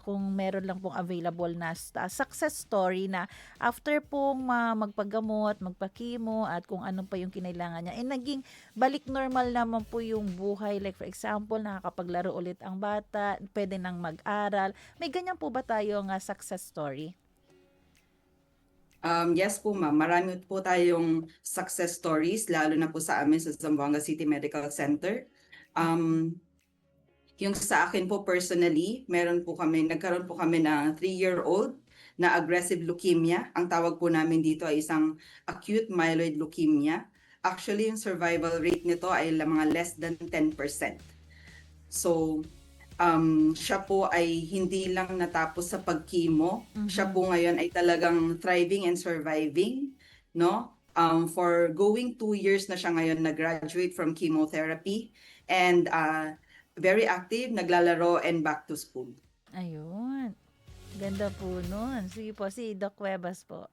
kung meron lang pong available na success story na after pong magpagamot, magpa-chemo at kung ano pa yung kinailangan niya, naging balik normal naman po yung buhay. Like for example, nakakapaglaro ulit ang bata, pwede nang mag-aral. May ganyan po ba tayong success story? Yes po ma'am, marami po tayong success stories, lalo na po sa amin sa Zamboanga City Medical Center. Yung sa akin po personally, nagkaroon po kami ng 3-year-old na aggressive leukemia. Ang tawag po namin dito ay isang acute myeloid leukemia. Actually, yung survival rate nito ay mga less than 10%. So, siya po ay hindi lang natapos sa pag-chemo. Siya po ngayon ay talagang thriving and surviving, no? For going 2 years na siya ngayon nag-graduate from chemotherapy and very active, naglalaro and back to school. Ayun. Ganda po nun. Sige po, si Doc Cuevas po.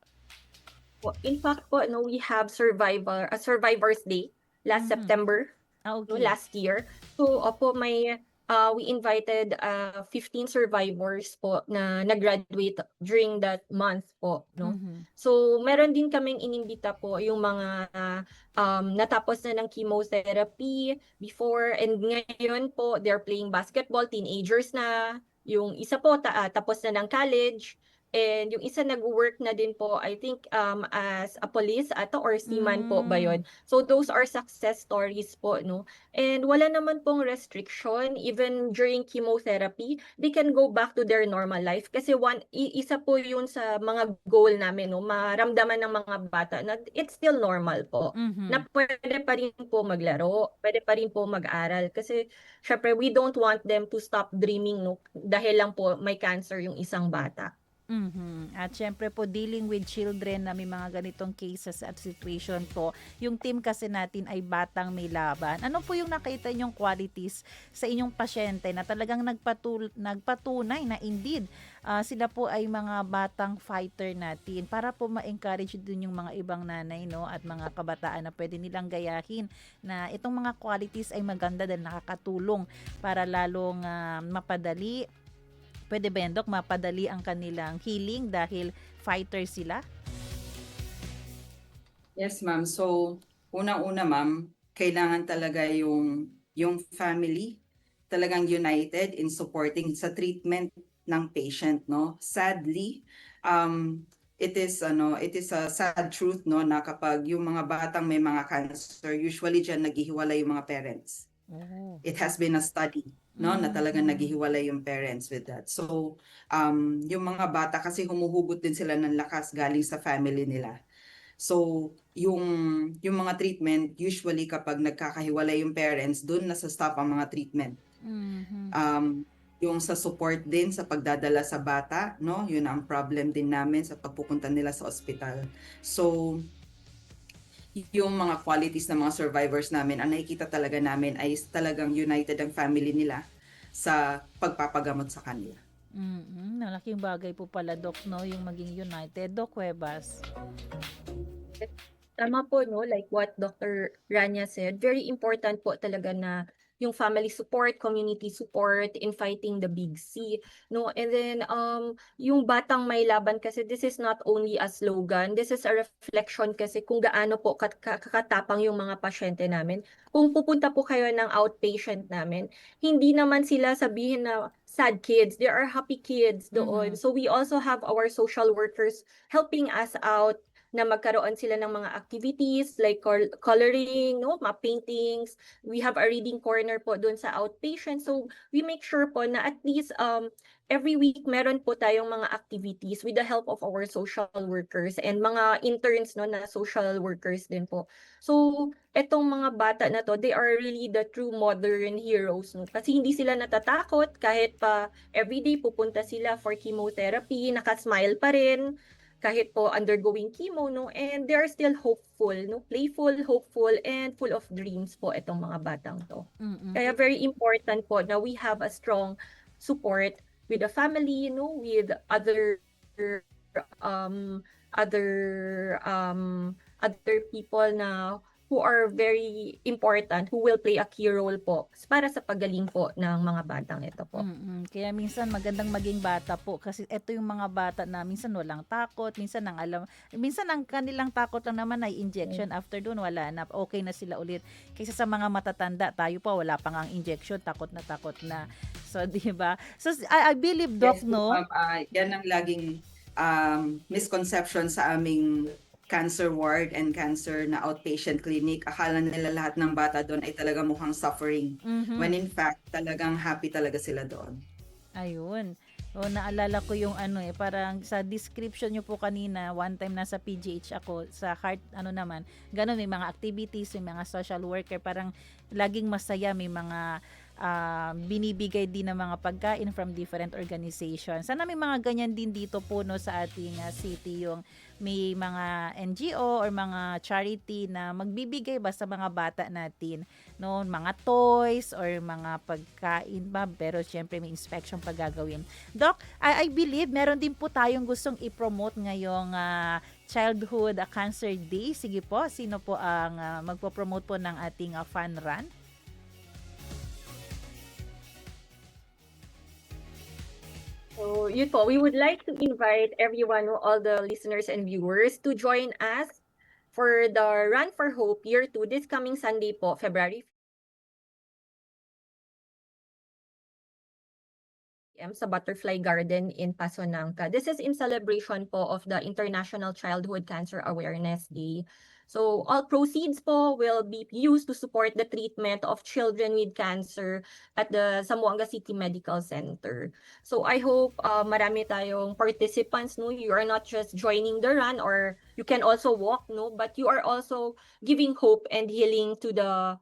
In fact po, we have Survivor's Day last September, last year. So, we invited 15 survivors po na nag-graduate during that month po, no? So, meron din kaming inimbita po yung mga natapos na ng chemotherapy before and ngayon po they're playing basketball, teenagers na. Yung isa po tapos na ng college. And yung isa nag-work na din po, I think, as a police or seaman po ba yun? So those are success stories po, no? And wala naman pong restriction, even during chemotherapy, they can go back to their normal life. Kasi isa po yun sa mga goal namin, no? Maramdaman ng mga bata na it's still normal po. Na pwede pa rin po maglaro, pwede pa rin po mag-aral. Kasi syempre, we don't want them to stop dreaming, no? Dahil lang po may cancer yung isang bata. At syempre po, dealing with children na may mga ganitong cases at situation po, yung team kasi natin ay batang may laban. Ano po yung nakita nyong qualities sa inyong pasyente na talagang nagpatunay na indeed sila po ay mga batang fighter natin para po ma-encourage din yung mga ibang nanay, no, at mga kabataan na pwede nilang gayahin na itong mga qualities ay maganda dahil nakakatulong para lalong mapadali. Pwede ba yan, Doc, mapadali ang kanilang healing dahil fighter sila? Yes, ma'am. So, unang-una, ma'am, kailangan talaga yung family talagang united in supporting sa treatment ng patient, no? Sadly, it is a sad truth, no, na kapag yung mga batang may mga cancer, usually diyan naghihiwalay yung mga parents. It has been a study, no, na talagang naghihiwalay yung parents with that. So, yung mga bata kasi humuhugot din sila ng lakas galing sa family nila. So, yung mga treatment, usually kapag nagkakahiwalay yung parents, doon nasa-stop ang mga treatment. Yung sa support din sa pagdadala sa bata, no, yun ang problem din namin sa pagpupunta nila sa ospital. So, yung mga qualities ng mga survivors namin, ang nakikita talaga namin ay talagang united ang family nila sa pagpapagamot sa kanila. Malaking bagay po pala, Doc, no, yung maging united. Doc Cuevas. Tama po, no, like what Dr. Rania said, very important po talaga na yung family support, community support in fighting the Big C, no? And then yung Batang May Laban kasi, this is not only a slogan, this is a reflection kasi kung gaano po kakatapang yung mga pasyente namin. Kung pupunta po kayo ng outpatient namin, hindi naman sila sabihin na sad kids, there are happy kids doon. So we also have our social workers helping us out na magkaroon sila ng mga activities like coloring, no, mga paintings. We have a reading corner po doon sa outpatient. So we make sure po na at least every week meron po tayong mga activities with the help of our social workers and mga interns, no, na social workers din po. So etong mga bata na to, they are really the true modern heroes, no? Kasi hindi sila natatakot kahit pa everyday pupunta sila for chemotherapy, nakasmile pa rin kahit po undergoing chemo, no? And they are still hopeful, no? Playful, hopeful, and full of dreams po itong mga batang to. Kaya very important po na we have a strong support with the family, no? With um other other people na who are very important, who will play a key role po para sa pagaling po ng mga batang ito po. Kaya minsan magandang maging bata po kasi ito yung mga bata na minsan walang takot, minsan ang kanilang takot lang naman ay injection, after dun wala na, okay na sila ulit. Kaysa sa mga matatanda, tayo pa wala pang ang injection, takot na. So, di ba? So, I believe, Doc, Yes, no? yan ang laging misconception sa aming cancer ward and cancer na outpatient clinic. Akala nila lahat ng bata doon ay talaga mukhang suffering. When in fact, talagang happy talaga sila doon. Ayun. O, naalala ko yung parang sa description nyo po kanina, one time nasa PGH ako, sa heart, naman, ganun, may mga activities, may mga social worker, parang laging masaya, may mga binibigay din ng mga pagkain from different organizations. Sana may mga ganyan din dito po, no, sa ating city, yung may mga NGO or mga charity na magbibigay ba sa mga bata natin, no, mga toys or mga pagkain ba, pero syempre may inspection pa gagawin. Doc, I believe meron din po tayong gustong i-promote ngayong Childhood Cancer Day. Sige po, sino po ang magpo-promote po ng ating fun run? So, yun po, we would like to invite everyone, all the listeners and viewers, to join us for the Run for Hope Year 2 this coming Sunday po, February 5 sa Butterfly Garden in Paso Nangka. This is in celebration po of the International Childhood Cancer Awareness Day. So all proceeds po will be used to support the treatment of children with cancer at the Zamboanga City Medical Center. So I hope marami tayong participants, no? You are not just joining the run, or you can also walk, no? But you are also giving hope and healing to the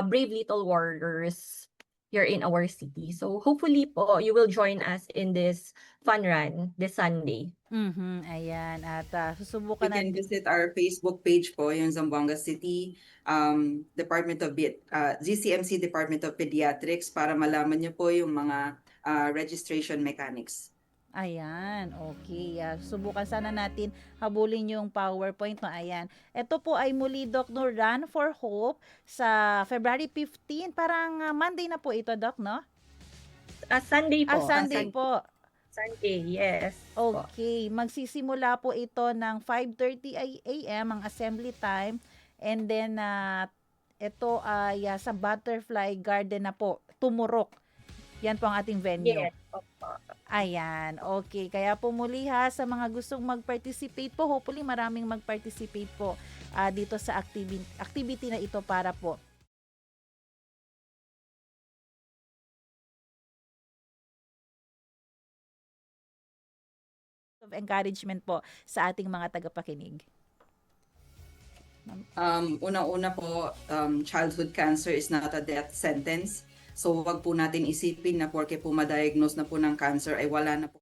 brave little warriors here in our city. So hopefully po, you will join us in this fun run this Sunday. Ayan. At You susubukan can visit our Facebook page po, yung Zamboanga City GCMC Department of Pediatrics, para malaman niyo po yung mga registration mechanics. Ayan, okay. Subukan sana natin habulin yung PowerPoint, no? Ayan. Ito po ay muli, Doc, no, Run for Hope sa February 15. Parang Monday na po ito, Doc, no? Sunday po. Sunday po. Sunday, yes. Okay. Magsisimula po ito ng 5:30 a.m. ang assembly time. And then, ito ay sa Butterfly Garden na po. Tumurok. Yan po ang ating venue. Yes. Ayan, okay. Kaya po muli sa mga gustong mag-participate po, hopefully maraming mag-participate po dito sa activity na ito para po of encouragement po sa ating mga tagapakinig. Unang-una po, childhood cancer is not a death sentence. So wag po natin isipin na porke po ma-diagnose na po ng cancer ay wala na po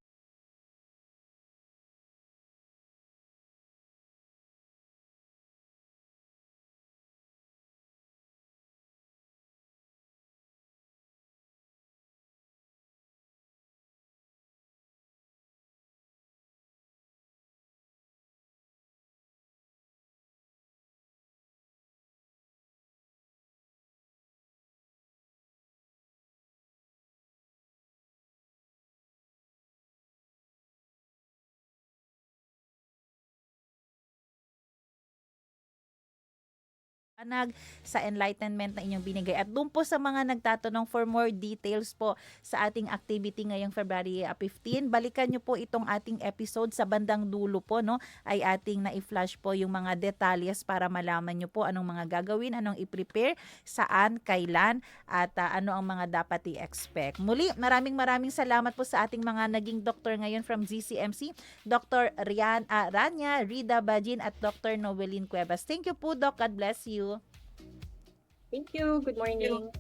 sa enlightenment na inyong binigay. At doon po sa mga nagtatanong for more details po sa ating activity ngayong February 15, balikan nyo po itong ating episode sa bandang dulo po, no? Ay ating na-flash po yung mga detalles para malaman nyo po anong mga gagawin, anong i-prepare, saan, kailan, at ano ang mga dapat i-expect. Muli, maraming salamat po sa ating mga naging doktor ngayon from GCMC, Dr. Rania Rida Bajin at Dr. Novelyn Cuevas. Thank you po, Doc. God bless you. Thank you. Good morning.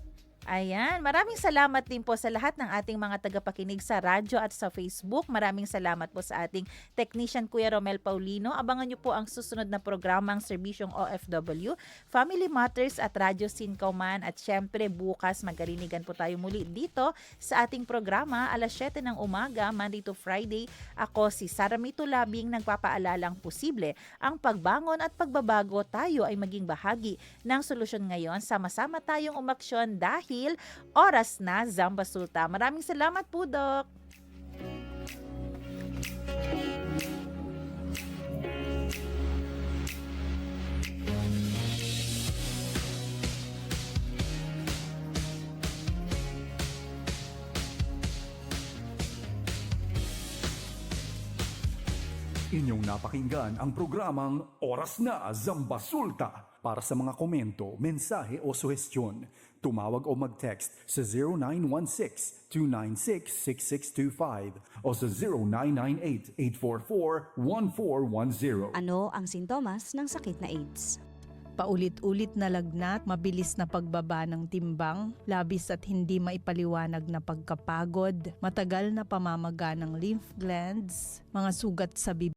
Ayan, maraming salamat din po sa lahat ng ating mga tagapakinig sa radyo at sa Facebook. Maraming salamat po sa ating technician Kuya Romel Paulino. Abangan niyo po ang susunod na programang Serbisyong OFW, Family Matters at Radyo Sincauman. At syempre bukas magkarinigan po tayo muli dito sa ating programa alas 7 ng umaga, Monday to Friday. Ako si Saramito Labing nagpapaalalang posible ang pagbangon at pagbabago, tayo ay maging bahagi ng solusyon ngayon. Sama-sama tayong umaksyon dahil oras na Zamba Sulta. Maraming salamat po, Doc. Inyong napakinggan ang programang Oras na Zambasulta. Para sa mga komento, mensahe o suhestyon, tumawag o mag-text sa 0916-296-6625 o sa 0998-844-1410. Ano ang sintomas ng sakit na AIDS? Paulit-ulit na lagnat, mabilis na pagbaba ng timbang, labis at hindi maipaliwanag na pagkapagod, matagal na pamamaga ng lymph glands, mga sugat sa bibig,